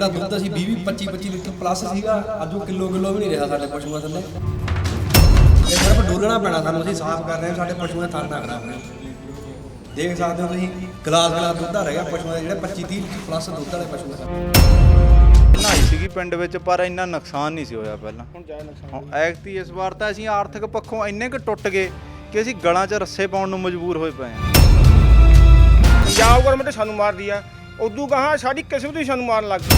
ਪਹਿਲਾਂ ਦੁੱਧ ਅਸੀਂ 20 25 ਲੀਟਰ ਪਲੱਸ ਸੀਗਾ, ਅੱਜ ਉਹ ਕਿਲੋ ਵੀ ਨਹੀਂ ਰਿਹਾ ਸਾਡੇ ਪਸ਼ੂਆਂ ਥੱਲੇ। ਇਹ ਸਿਰਫ ਡੋਲਣਾ ਪੈਣਾ ਸਾਨੂੰ, ਅਸੀਂ ਸਾਫ਼ ਕਰ ਰਹੇ ਹਾਂ, ਸਾਡੇ ਪਸ਼ੂਆਂ ਥਣ ਨਾ ਖਰਾਬ ਹੋਣ। ਦੇਖ ਸਕਦੇ ਹੋ ਤੁਸੀਂ ਗਲਾਸ ਦੁੱਧ ਆ ਰਿਹਾ ਪਸ਼ੂਆਂ ਦੇ, ਜਿਹੜੇ 25 30 ਲੀਟਰ ਪਲੱਸ ਦੁੱਧ ਵਾਲੇ ਪਸ਼ੂ ਆ। ਨਹਾਈ ਸੀਗੀ ਪਿੰਡ ਵਿੱਚ, ਪਰ ਇੰਨਾ ਨੁਕਸਾਨ ਨਹੀਂ ਸੀ ਹੋਇਆ ਪਹਿਲਾਂ। ਹੁਣ ਜ਼ਿਆਦਾ ਨੁਕਸਾਨ ਐਕਤੀ ਇਸ ਵਾਰ ਤਾਂ ਅਸੀਂ ਆਰਥਿਕ ਪੱਖੋਂ ਇੰਨੇ ਕੁ ਟੁੱਟ ਗਏ ਕਿ ਅਸੀਂ ਗਲਾਂ 'ਚ ਰੱਸੇ ਪਾਉਣ ਨੂੰ ਮਜਬੂਰ ਹੋਏ ਪਏ ਹਾਂ। ਪੰਜਾਬ ਗੌਰਮੈਂਟ ਸਾਨੂੰ ਮਾਰਦੀ ਆ, ਉਦੋਂ ਗਾਹਾਂ ਸਾਡੀ ਕਿਸਮਤ ਹੀ ਸਾਨੂੰ ਮਾਰਨ ਲੱਗ ਗਈ।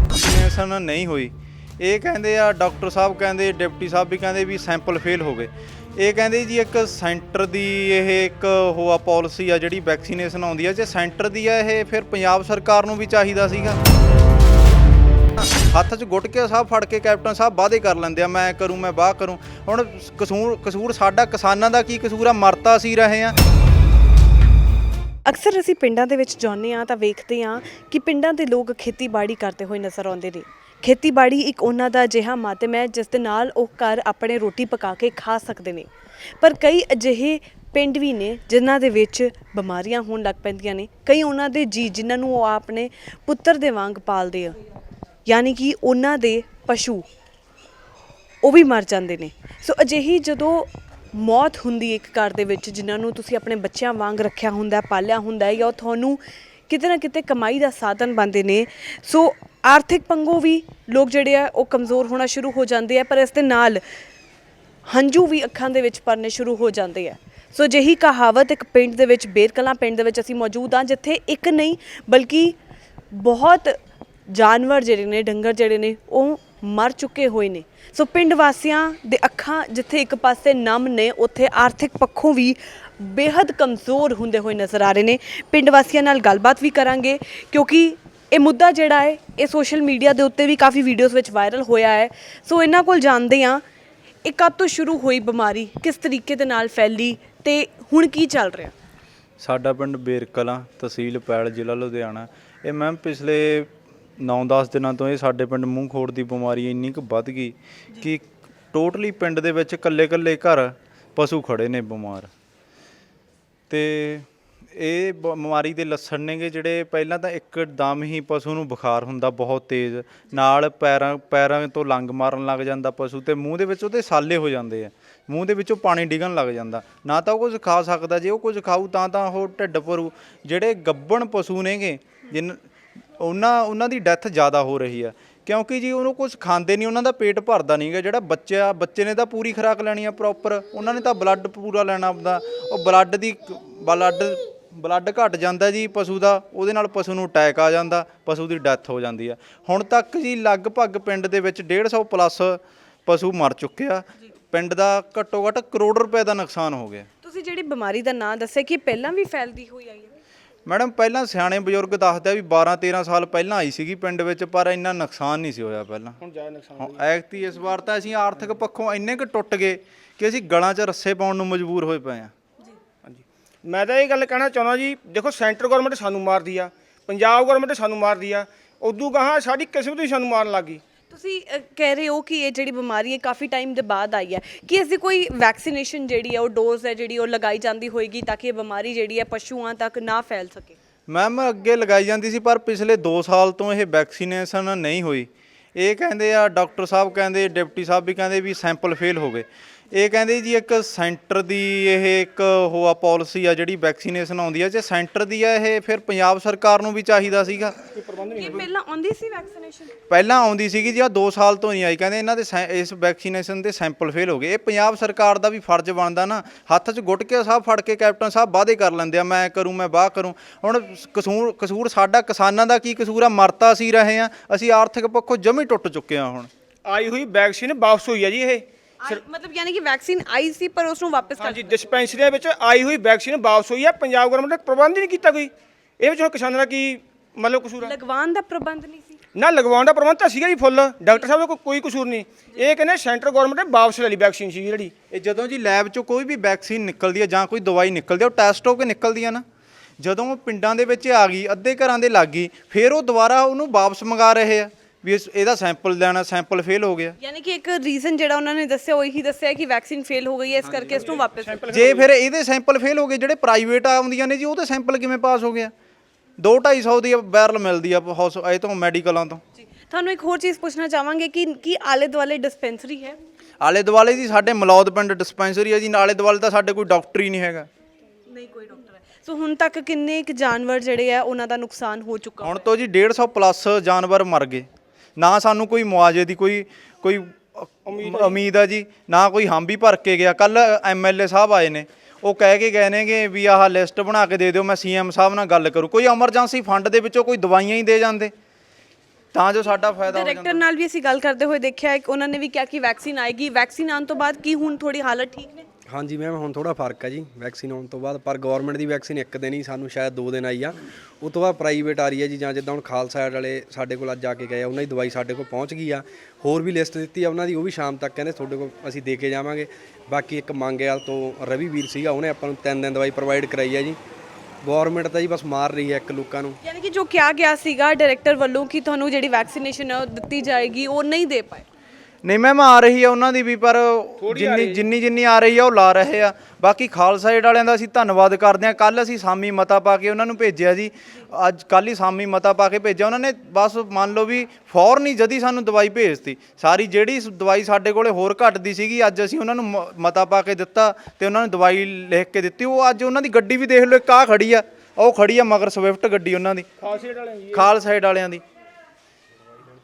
ਵੈਕਸੀਨੇਸ਼ਨ ਨਹੀਂ ਹੋਈ, ਇਹ ਕਹਿੰਦੇ ਆ ਡਾਕਟਰ ਸਾਹਿਬ ਕਹਿੰਦੇ, ਡਿਪਟੀ ਸਾਹਿਬ ਵੀ ਕਹਿੰਦੇ ਵੀ ਸੈਂਪਲ ਫੇਲ ਹੋ ਗਏ। ਇਹ ਕਹਿੰਦੇ ਜੀ ਇੱਕ ਸੈਂਟਰ ਦੀ ਇਹ ਇੱਕ ਉਹ ਆ ਪਾਲਿਸੀ ਆ ਜਿਹੜੀ ਵੈਕਸੀਨੇਸ਼ਨ ਆਉਂਦੀ ਆ, ਜੇ ਸੈਂਟਰ ਦੀ ਆ ਇਹ ਫਿਰ ਪੰਜਾਬ ਸਰਕਾਰ ਨੂੰ ਵੀ ਚਾਹੀਦਾ ਸੀਗਾ। ਹੱਥ 'ਚ ਗੁਟਕੇ ਸਾਹਿਬ ਫੜ ਕੇ ਕੈਪਟਨ ਸਾਹਿਬ ਵਾਅਦੇ ਕਰ ਲੈਂਦੇ ਆ, ਮੈਂ ਕਰੂੰ ਮੈਂ ਬਾਹ ਕਰੂੰ। ਹੁਣ ਕਸੂਰ ਸਾਡਾ ਕਿਸਾਨਾਂ ਦਾ ਕੀ ਕਸੂਰ ਆ, ਮਰਤਾ ਸੀ ਰਹੇ ਆ। ਅਕਸਰ ਅਸੀਂ ਪਿੰਡਾਂ ਦੇ ਵਿੱਚ ਜਾਂਦੇ ਹਾਂ ਤਾਂ ਵੇਖਦੇ ਹਾਂ ਕਿ ਪਿੰਡਾਂ ਦੇ ਲੋਕ ਖੇਤੀਬਾੜੀ ਕਰਦੇ ਹੋਏ ਨਜ਼ਰ ਆਉਂਦੇ ਨੇ। ਖੇਤੀਬਾੜੀ ਇੱਕ ਉਹਨਾਂ ਦਾ ਅਜਿਹਾ ਮਾਧਿਅਮ ਹੈ ਜਿਸ ਦੇ ਨਾਲ ਉਹ ਘਰ ਆਪਣੇ ਰੋਟੀ ਪਕਾ ਕੇ ਖਾ ਸਕਦੇ ਨੇ, ਪਰ ਕਈ ਅਜਿਹੇ ਪਿੰਡ ਵੀ ਨੇ ਜਿਨ੍ਹਾਂ ਦੇ ਵਿੱਚ ਬਿਮਾਰੀਆਂ ਹੋਣ ਲੱਗ ਪੈਂਦੀਆਂ ਨੇ। ਕਈ ਉਹਨਾਂ ਦੇ ਜਿਨ੍ਹਾਂ ਨੂੰ ਉਹ ਆਪਣੇ ਪੁੱਤਰ ਦੇ ਵਾਂਗ ਪਾਲਦੇ ਆ, ਯਾਨੀ ਕਿ ਉਹਨਾਂ ਦੇ ਪਸ਼ੂ ਉਹ ਵੀ ਮਰ ਜਾਂਦੇ ਨੇ। ਸੋ ਅਜਿਹੀ ਜਦੋਂ ਮੌਤ ਹੁੰਦੀ ਇੱਕ ਘਰ ਦੇ ਵਿੱਚ, ਜਿਨ੍ਹਾਂ ਨੂੰ ਤੁਸੀਂ ਆਪਣੇ ਬੱਚਿਆਂ ਵਾਂਗ ਰੱਖਿਆ ਹੁੰਦਾ, ਪਾਲਿਆ ਹੁੰਦਾ, ਜਾਂ ਉਹ ਤੁਹਾਨੂੰ ਕਿਤੇ ਨਾ ਕਿਤੇ ਕਮਾਈ ਦਾ ਸਾਧਨ ਬਣਦੇ ਨੇ, ਸੋ ਆਰਥਿਕ ਪੰਗੋਂ ਵੀ ਲੋਕ ਜਿਹੜੇ ਆ ਉਹ ਕਮਜ਼ੋਰ ਹੋਣਾ ਸ਼ੁਰੂ ਹੋ ਜਾਂਦੇ ਆ, ਪਰ ਇਸ ਦੇ ਨਾਲ ਹੰਝੂ ਵੀ ਅੱਖਾਂ ਦੇ ਵਿੱਚ ਭਰਨੇ ਸ਼ੁਰੂ ਹੋ ਜਾਂਦੇ ਆ। ਸੋ ਅਜਿਹੀ ਕਹਾਵਤ ਇੱਕ ਪਿੰਡ ਦੇ ਵਿੱਚ, ਬੇਰ ਕਲਾਂ ਪਿੰਡ ਦੇ ਵਿੱਚ ਅਸੀਂ ਮੌਜੂਦ ਹਾਂ, ਜਿੱਥੇ ਇੱਕ ਨਹੀਂ ਬਲਕਿ ਬਹੁਤ ਜਾਨਵਰ ਜਿਹੜੇ ਨੇ, ਡੰਗਰ ਜਿਹੜੇ ਨੇ, ਉਹ ਮਰ ਚੁੱਕੇ ਹੋਏ ਨੇ। ਸੋ ਪਿੰਡ ਵਾਸੀਆਂ ਦੇ ਅੱਖਾਂ ਜਿੱਥੇ ਇੱਕ ਪਾਸੇ ਨਮ ਨੇ, ਉੱਥੇ ਆਰਥਿਕ ਪੱਖੋਂ ਵੀ ਬੇਹੱਦ ਕਮਜ਼ੋਰ ਹੁੰਦੇ ਹੋਏ ਨਜ਼ਰ ਆ ਰਹੇ ਨੇ। ਪਿੰਡ ਵਾਸੀਆਂ ਨਾਲ ਗੱਲਬਾਤ ਵੀ ਕਰਾਂਗੇ, ਕਿਉਂਕਿ ਇਹ ਮੁੱਦਾ ਜਿਹੜਾ ਹੈ ਇਹ ਸੋਸ਼ਲ ਮੀਡੀਆ ਦੇ ਉੱਤੇ ਵੀ ਕਾਫੀ ਵੀਡੀਓਜ਼ ਵਿੱਚ ਵਾਇਰਲ ਹੋਇਆ ਹੈ। ਸੋ ਇਹਨਾਂ ਕੋਲ ਜਾਣਦੇ ਹਾਂ ਇਹ ਕਦ ਤੋਂ ਸ਼ੁਰੂ ਹੋਈ ਬਿਮਾਰੀ, ਕਿਸ ਤਰੀਕੇ ਦੇ ਨਾਲ ਫੈਲੀ ਤੇ ਹੁਣ ਕੀ ਚੱਲ ਰਿਹਾ। ਸਾਡਾ ਪਿੰਡ ਬੇਰ ਕਲਾਂ, ਤਹਿਸੀਲ ਪੈਲ, ਜ਼ਿਲ੍ਹਾ ਲੁਧਿਆਣਾ। ਇਹ ਮੈਮ ਪਿਛਲੇ 9-10 ਦਿਨਾਂ ਤੋਂ ਇਹ ਸਾਡੇ ਪਿੰਡ ਮੂੰਹ ਖੋੜ ਦੀ ਬਿਮਾਰੀ ਇੰਨੀ ਕੁ ਵੱਧ ਗਈ ਕਿ ਟੋਟਲੀ ਪਿੰਡ ਦੇ ਵਿੱਚ ਇਕੱਲੇ ਘਰ ਪਸ਼ੂ ਖੜੇ ਨੇ ਬਿਮਾਰ। ਤੇ ਇਹ ਬਿਮਾਰੀ ਦੇ ਲੱਛਣ ਨੇਗੇ ਜਿਹੜੇ, ਪਹਿਲਾਂ ਤਾਂ ਇੱਕਦਮ ਹੀ ਪਸ਼ੂ ਨੂੰ ਬੁਖਾਰ ਹੁੰਦਾ ਬਹੁਤ ਤੇਜ਼, ਨਾਲ ਪੈਰਾਂ ਤੋਂ ਲੰਗ ਮਾਰਨ ਲੱਗ ਜਾਂਦਾ ਪਸ਼ੂ, ਤੇ ਮੂੰਹ ਦੇ ਵਿੱਚ ਉਹਦੇ ਸਾਲੇ ਹੋ ਜਾਂਦੇ ਆ, ਮੂੰਹ ਦੇ ਵਿੱਚੋਂ ਪਾਣੀ ਡਿੱਗਣ ਲੱਗ ਜਾਂਦਾ, ਨਾ ਤਾਂ ਉਹ ਕੁਝ ਖਾ ਸਕਦਾ। ਜੇ ਉਹ ਕੁਝ ਖਾਊ ਤਾਂ ਉਹ ਢਿੱਡ ਭਰੂ। ਜਿਹੜੇ ਗੱਭਣ ਪਸ਼ੂ ਨੇਗੇ ਉਹਨਾਂ ਦੀ ਡੈਥ ਜ਼ਿਆਦਾ ਹੋ ਰਹੀ ਆ, ਕਿਉਂਕਿ ਜੀ ਉਹਨੂੰ ਕੁਝ ਖਾਂਦੇ ਨਹੀਂ, ਉਹਨਾਂ ਦਾ ਪੇਟ ਭਰਦਾ ਨਹੀਂ ਗਾ। ਜਿਹੜਾ ਬੱਚੇ ਨੇ ਤਾਂ ਪੂਰੀ ਖੁਰਾਕ ਲੈਣੀ ਆ ਪ੍ਰੋਪਰ, ਉਹਨਾਂ ਨੇ ਤਾਂ ਬਲੱਡ ਪੂਰਾ ਲੈਣਾ ਆਪਦਾ। ਉਹ ਬਲੱਡ ਘਟ ਜਾਂਦਾ ਜੀ ਪਸ਼ੂ ਦਾ, ਉਹਦੇ ਨਾਲ ਪਸ਼ੂ ਨੂੰ ਅਟੈਕ ਆ ਜਾਂਦਾ, ਪਸ਼ੂ ਦੀ ਡੈਥ ਹੋ ਜਾਂਦੀ ਆ। ਹੁਣ ਤੱਕ ਜੀ ਲਗਭਗ ਪਿੰਡ ਦੇ ਵਿੱਚ 150 ਪਲੱਸ ਪਸ਼ੂ ਮਰ ਚੁੱਕੇ ਆ। ਪਿੰਡ ਦਾ ਘੱਟੋ ਘੱਟ ਕਰੋੜ ਰੁਪਏ ਦਾ ਨੁਕਸਾਨ ਹੋ ਗਿਆ। ਤੁਸੀਂ ਜਿਹੜੀ ਬਿਮਾਰੀ ਦਾ ਨਾਂ ਦੱਸਿਆ ਕਿ ਪਹਿਲਾਂ ਵੀ ਫੈਲਦੀ ਹੋਈ ਆਈ ਹੈ? ਮੈਡਮ ਪਹਿਲਾਂ ਸਿਆਣੇ ਬਜ਼ੁਰਗ ਦੱਸਦੇ ਆ ਵੀ 12-13 ਸਾਲ ਪਹਿਲਾਂ ਆਈ ਸੀਗੀ ਪਿੰਡ ਵਿੱਚ, ਪਰ ਇੰਨਾ ਨੁਕਸਾਨ ਨਹੀਂ ਸੀ ਹੋਇਆ ਪਹਿਲਾਂ। ਹੁਣ ਜ਼ਿਆਦਾ ਨੁਕਸਾਨ ਐਕਤੀ ਇਸ ਵਾਰ ਤਾਂ ਅਸੀਂ ਆਰਥਿਕ ਪੱਖੋਂ ਇੰਨੇ ਕੁ ਟੁੱਟ ਗਏ ਕਿ ਅਸੀਂ ਗਲਾਂ 'ਚ ਰੱਸੇ ਪਾਉਣ ਨੂੰ ਮਜਬੂਰ ਹੋਏ ਪਏ ਹਾਂ। ਹਾਂਜੀ, ਮੈਂ ਤਾਂ ਇਹ ਗੱਲ ਕਹਿਣਾ ਚਾਹੁੰਦਾ ਜੀ, ਦੇਖੋ ਸੈਂਟਰ ਗੌਰਮੈਂਟ ਸਾਨੂੰ ਮਾਰਦੀ ਆ, ਪੰਜਾਬ ਗੌਰਮੈਂਟ ਸਾਨੂੰ ਮਾਰਦੀ ਆ, ਉਦੋਂ ਗਾਹਾਂ ਸਾਡੀ ਕਿਸਮਤ ਹੀ ਸਾਨੂੰ ਮਾਰਨ ਲੱਗ ਗਈ। ਤੁਸੀਂ ਕਹਿ ਰਹੇ ਹੋ ਕਿ ਇਹ ਜਿਹੜੀ ਬਿਮਾਰੀ ਹੈ ਕਾਫੀ ਟਾਈਮ ਦੇ ਬਾਅਦ ਆਈ ਹੈ, ਕਿ ਇਸ ਦੀ ਕੋਈ ਵੈਕਸੀਨੇਸ਼ਨ ਜਿਹੜੀ ਹੈ ਉਹ ਡੋਜ਼ ਹੈ ਜਿਹੜੀ ਉਹ ਲਗਾਈ ਜਾਂਦੀ ਹੋਏਗੀ ਤਾਂ ਕਿ ਇਹ ਬਿਮਾਰੀ ਜਿਹੜੀ ਹੈ ਪਸ਼ੂਆਂ ਤੱਕ ਨਾ ਫੈਲ ਸਕੇ? ਮੈਮ ਅੱਗੇ ਲਗਾਈ ਜਾਂਦੀ ਸੀ, ਪਰ ਪਿਛਲੇ 2 ਸਾਲ ਤੋਂ ਇਹ ਵੈਕਸੀਨੇਸ਼ਨ ਨਹੀਂ ਹੋਈ। ਇਹ ਕਹਿੰਦੇ ਆ ਡਾਕਟਰ ਸਾਹਿਬ ਕਹਿੰਦੇ, ਡਿਪਟੀ ਸਾਹਿਬ ਵੀ ਕਹਿੰਦੇ ਵੀ ਸੈਂਪਲ ਫੇਲ ਹੋ ਗਏ। ਇਹ ਕਹਿੰਦੇ ਜੀ ਇੱਕ ਸੈਂਟਰ ਦੀ ਇਹ ਇੱਕ ਉਹ ਆ ਪਾਲਿਸੀ ਆ ਜਿਹੜੀ ਵੈਕਸੀਨੇਸ਼ਨ ਆਉਂਦੀ ਆ, ਜੇ ਸੈਂਟਰ ਦੀ ਆ ਇਹ ਫਿਰ ਪੰਜਾਬ ਸਰਕਾਰ ਨੂੰ ਵੀ ਚਾਹੀਦਾ ਸੀਗਾ। ਇਹ ਪਹਿਲਾਂ ਆਉਂਦੀ ਸੀ ਵੈਕਸੀਨੇਸ਼ਨ? ਪਹਿਲਾਂ ਆਉਂਦੀ ਸੀਗੀ ਜੀ, ਆ 2 ਸਾਲ ਤੋਂ ਨਹੀਂ ਆਈ। ਕਹਿੰਦੇ ਇਹਨਾਂ ਦੇ ਇਸ ਵੈਕਸੀਨੇਸ਼ਨ ਦੇ ਸੈਂਪਲ ਫੇਲ ਹੋ ਗਏ। ਇਹ ਪੰਜਾਬ ਸਰਕਾਰ ਦਾ ਵੀ ਫਰਜ਼ ਬਣਦਾ ਨਾ, ਹੱਥ 'ਚ ਗੁਟਕੇ ਸਾਹਿਬ ਫੜ ਕੇ ਕੈਪਟਨ ਸਾਹਿਬ ਵਾਅਦੇ ਕਰ ਲੈਂਦੇ ਆ, ਮੈਂ ਕਰੂੰ ਮੈਂ ਬਾਹ ਕਰੂੰ। ਹੁਣ ਕਸੂਰ ਸਾਡਾ ਕਿਸਾਨਾਂ ਦਾ ਕੀ ਕਸੂਰ ਆ, ਮਰਤਾ ਸੀ ਰਹੇ ਆ। ਅਸੀਂ ਆਰਥਿਕ ਪੱਖੋਂ ਜਮੀ ਟੁੱਟ ਚੁੱਕੇ ਹਾਂ। ਹੁਣ ਆਈ ਹੋਈ ਵੈਕਸੀਨ ਵਾਪਸ ਹੋਈ ਆ ਜੀ। ਇਹ ਮਤਲਬ ਯਾਨੀ ਕਿ ਵੈਕਸੀਨ ਆਈ ਸੀ ਪਰ ਉਸ ਨੂੰ ਵਾਪਸ ਕਰ ਹਾਂਜੀ, ਡਿਸਪੈਂਸਰੀਆਂ ਵਿੱਚ ਆਈ ਹੋਈ ਵੈਕਸੀਨ ਵਾਪਸ ਹੋਈ ਆ। ਪੰਜਾਬ ਗੌਰਮੈਂਟ ਨੇ ਪ੍ਰਬੰਧ ਹੀ ਨਹੀਂ ਕੀਤਾ ਕੋਈ। ਇਹ ਵਿੱਚ ਹੁਣ ਕਿਸਾਨਾਂ ਦਾ ਕੀ ਮਤਲਬ ਕਸੂਰ ਆ? ਲਗਵਾਉਣ ਦਾ ਪ੍ਰਬੰਧ ਨਹੀਂ ਸੀ ਨਾ, ਲਗਵਾਉਣ ਦਾ ਪ੍ਰਬੰਧ ਤਾਂ ਸੀਗਾ ਜੀ ਫੁੱਲ, ਡਾਕਟਰ ਸਾਹਿਬ ਦਾ ਕੋਈ ਕਸੂਰ ਨਹੀਂ। ਇਹ ਕਹਿੰਦੇ ਸੈਂਟਰ ਗੌਰਮੈਂਟ ਨੇ ਵਾਪਸ ਲੈ ਲਈ ਵੈਕਸੀਨ ਸੀ ਜਿਹੜੀ। ਇਹ ਜਦੋਂ ਜੀ ਲੈਬ 'ਚੋਂ ਕੋਈ ਵੀ ਵੈਕਸੀਨ ਨਿਕਲਦੀ ਹੈ ਜਾਂ ਕੋਈ ਦਵਾਈ ਨਿਕਲਦੀ ਹੈ, ਉਹ ਟੈਸਟ ਹੋ ਕੇ ਨਿਕਲਦੀ ਆ ਨਾ। ਜਦੋਂ ਪਿੰਡਾਂ ਦੇ ਵਿੱਚ ਆ ਗਈ, ਅੱਧੇ ਘਰਾਂ ਦੇ ਲੱਗ ਗਈ, ਫਿਰ ਉਹ ਦੁਬਾਰਾ ਉਹਨੂੰ ਵਾਪਸ ਮੰਗਾ ਰਹੇ ਆ ਵੀ ਇਹਦਾ ਸੈਂਪਲ ਲੈਣਾ, ਸੈਂਪਲ ਫੇਲ ਹੋ ਗਿਆ। ਯਾਨੀ ਕਿ ਇੱਕ ਰੀਜ਼ਨ ਜਿਹੜਾ ਉਹਨਾਂ ਨੇ ਦੱਸਿਆ ਉਹ ਇਹੀ ਦੱਸਿਆ ਕਿ ਵੈਕਸੀਨ ਫੇਲ ਹੋ ਗਈ ਹੈ, ਇਸ ਕਰਕੇ ਇਸ ਨੂੰ ਵਾਪਸ। ਜੇ ਫਿਰ ਇਹਦੇ ਸੈਂਪਲ ਫੇਲ ਹੋ ਗਏ, ਜਿਹੜੇ ਪ੍ਰਾਈਵੇਟ ਆਉਂਦੀਆਂ ਨੇ ਜੀ, ਉਹ ਤਾਂ ਸੈਂਪਲ ਕਿਵੇਂ ਪਾਸ ਹੋ ਗਿਆ? 2-250 ਦੀ ਬੈਰਲ ਮਿਲਦੀ ਆ ਹਾਊਸ ਇਹ ਤੋਂ ਮੈਡੀਕਲਾਂ ਤੋਂ। ਜੀ ਤੁਹਾਨੂੰ ਇੱਕ ਹੋਰ ਚੀਜ਼ ਪੁੱਛਣਾ ਚਾਹਾਂਗੇ ਕਿ ਕੀ ਆਲੇ ਦੁਆਲੇ ਡਿਸਪੈਂਸਰੀ ਹੈ? ਆਲੇ ਦੁਆਲੇ ਜੀ ਸਾਡੇ ਮਲੌਦ ਪਿੰਡ ਡਿਸਪੈਂਸਰੀ ਹੈ ਜੀ, ਆਲੇ ਦੁਆਲੇ ਤਾਂ ਸਾਡੇ ਕੋਈ ਡਾਕਟਰ ਹੀ ਨਹੀਂ ਹੈਗਾ। ਨਹੀਂ ਕੋਈ ਡਾਕਟਰ ਹੈ। ਸੋ ਹੁਣ ਤੱਕ ਕਿੰਨੇ ਕੁ ਜਾਨਵਰ ਜਿਹੜੇ ਆ ਉਹਨਾਂ ਦਾ ਨੁਕਸਾਨ ਹੋ ਚੁੱਕਾ? ਹੁਣ ਤੋਂ ਜੀ 150 ਪਲੱਸ ਜਾਨਵਰ ਮਰ ਗਏ। ਨਾ ਸਾਨੂੰ ਕੋਈ ਮੁਆਵਜ਼ੇ ਦੀ ਕੋਈ ਉਮੀਦ ਆ ਜੀ, ਨਾ ਕੋਈ ਹੰਮ ਵੀ ਭਰ ਕੇ ਗਿਆ। ਕੱਲ MLA ਸਾਹਿਬ ਆਏ ਨੇ, ਉਹ ਕਹਿ ਕੇ ਗਏ ਨੇਗੇ ਵੀ ਆਹ ਲਿਸਟ ਬਣਾ ਕੇ ਦੇ ਦਿਓ, ਮੈਂ CM ਸਾਹਿਬ ਨਾਲ ਗੱਲ ਕरूँ। ਕੋਈ ਐਮਰਜੈਂਸੀ ਫੰਡ ਦੇ ਵਿੱਚੋਂ ਕੋਈ ਦਵਾਈਆਂ ਹੀ ਦੇ ਜਾਂਦੇ ਤਾਂ ਜੋ ਸਾਡਾ ਫਾਇਦਾ ਹੋ ਜਾਂਦਾ। ਡਾਇਰੈਕਟਰ ਨਾਲ ਵੀ ਅਸੀਂ ਗੱਲ ਕਰਦੇ ਹੋਏ ਦੇਖਿਆ ਇੱਕ ਉਹਨਾਂ ਨੇ ਵੀ ਕਿਹਾ ਕਿ ਵੈਕਸੀਨ ਆਏਗੀ, ਵੈਕਸੀਨ ਆਉਣ ਤੋਂ ਬਾਅਦ ਕੀ ਹੁਣ ਥੋੜੀ ਹਾਲਤ ਠੀਕ ਨੇ? ਹਾਂਜੀ ਮੈਮ ਹੁਣ ਥੋੜਾ ਫਰਕ ਹੈ ਜੀ ਵੈਕਸੀਨ ਆਉਣ ਤੋਂ ਬਾਅਦ, ਪਰ ਗਵਰਨਮੈਂਟ ਦੀ ਵੈਕਸੀਨ ਇੱਕ ਦਿਨ ਹੀ, ਸਾਨੂੰ ਸ਼ਾਇਦ 2 ਦਿਨ ਆਈ ਆ। ਉਹ ਤੋਂ ਬਾਅਦ ਪ੍ਰਾਈਵੇਟ ਆ ਰਹੀ ਹੈ ਜੀ, ਜਾਂ ਜਿੱਦਾਂ ਹੁਣ ਖਾਲਸਾ ਏਡ ਵਾਲੇ ਸਾਡੇ ਕੋਲ ਅੱਜ ਆ ਕੇ ਗਏ, ਉਹਨਾਂ ਦੀ ਦਵਾਈ ਸਾਡੇ ਕੋਲ ਪਹੁੰਚ ਗਈ ਆ। ਹੋਰ ਵੀ ਲਿਸਟ ਦਿੱਤੀ ਆ ਉਹਨਾਂ ਦੀ, ਉਹ ਵੀ ਸ਼ਾਮ ਤੱਕ ਕਹਿੰਦੇ ਤੁਹਾਡੇ ਕੋਲ ਅਸੀਂ ਦੇ ਕੇ ਜਾਵਾਂਗੇ। ਬਾਕੀ ਇੱਕ ਮੰਗਿਆਲ ਤੋਂ ਰਵੀ ਵੀਰ ਸੀਗਾ, ਉਹਨੇ ਆਪਾਂ ਨੂੰ 3 ਦਿਨ ਦਵਾਈ ਪ੍ਰੋਵਾਈਡ ਕਰਾਈ ਹੈ ਜੀ। ਗਵਰਨਮੈਂਟ ਤਾਂ ਜੀ ਬਸ ਮਾਰ ਰਹੀ ਹੈ ਇੱਕ ਲੋਕਾਂ ਨੂੰ। ਯਾਨੀ ਕਿ ਜੋ ਕਿਹਾ ਗਿਆ ਸੀਗਾ ਡਾਇਰੈਕਟਰ ਵੱਲੋਂ ਕਿ ਤੁਹਾਨੂੰ ਜਿਹੜੀ ਵੈਕਸੀਨੇਸ਼ਨ ਹੈ ਉਹ ਦਿੱਤੀ ਜਾਏਗੀ, ਉਹ ਨਹੀਂ ਦੇ ਪਾਏ। ਨਹੀਂ ਮੈਮ ਆ ਰਹੀ ਆ ਉਹਨਾਂ ਦੀ ਵੀ, ਪਰ ਜਿੰਨੀ ਆ ਰਹੀ ਆ ਉਹ ਲਾ ਰਹੇ ਆ। ਬਾਕੀ ਖਾਲਸਾ ਏਡ ਵਾਲਿਆਂ ਦਾ ਅਸੀਂ ਧੰਨਵਾਦ ਕਰਦੇ ਹਾਂ। ਕੱਲ ਅਸੀਂ ਸਾਮੀ ਮਤਾ ਪਾ ਕੇ ਉਹਨਾਂ ਨੂੰ ਭੇਜਿਆ ਜੀ, ਅੱਜ ਕੱਲ ਹੀ ਸਾਮੀ ਮਤਾ ਪਾ ਕੇ ਭੇਜਿਆ ਉਹਨਾਂ ਨੇ। ਬਸ ਮੰਨ ਲਓ ਵੀ ਫੌਰਨ ਹੀ ਜਦੀ ਸਾਨੂੰ ਦਵਾਈ ਭੇਜਤੀ ਸਾਰੀ, ਜਿਹੜੀ ਦਵਾਈ ਸਾਡੇ ਕੋਲੇ ਹੋਰ ਘਟਦੀ ਸੀਗੀ ਅੱਜ ਅਸੀਂ ਉਹਨਾਂ ਨੂੰ ਮਤਾ ਪਾ ਕੇ ਦਿੱਤਾ ਤੇ ਉਹਨਾਂ ਨੂੰ ਦਵਾਈ ਲਿਖ ਕੇ ਦਿੱਤੀ। ਉਹ ਅੱਜ ਉਹਨਾਂ ਦੀ ਗੱਡੀ ਵੀ ਦੇਖ ਲਓ, ਇੱਕ ਆਹ ਖੜੀ ਆ, ਉਹ ਖੜੀ ਆ ਮਗਰ ਸਵਿਫਟ ਗੱਡੀ ਉਹਨਾਂ ਦੀ, ਖਾਲਸਾ ਏਡ ਵਾਲਿਆਂ ਦੀ।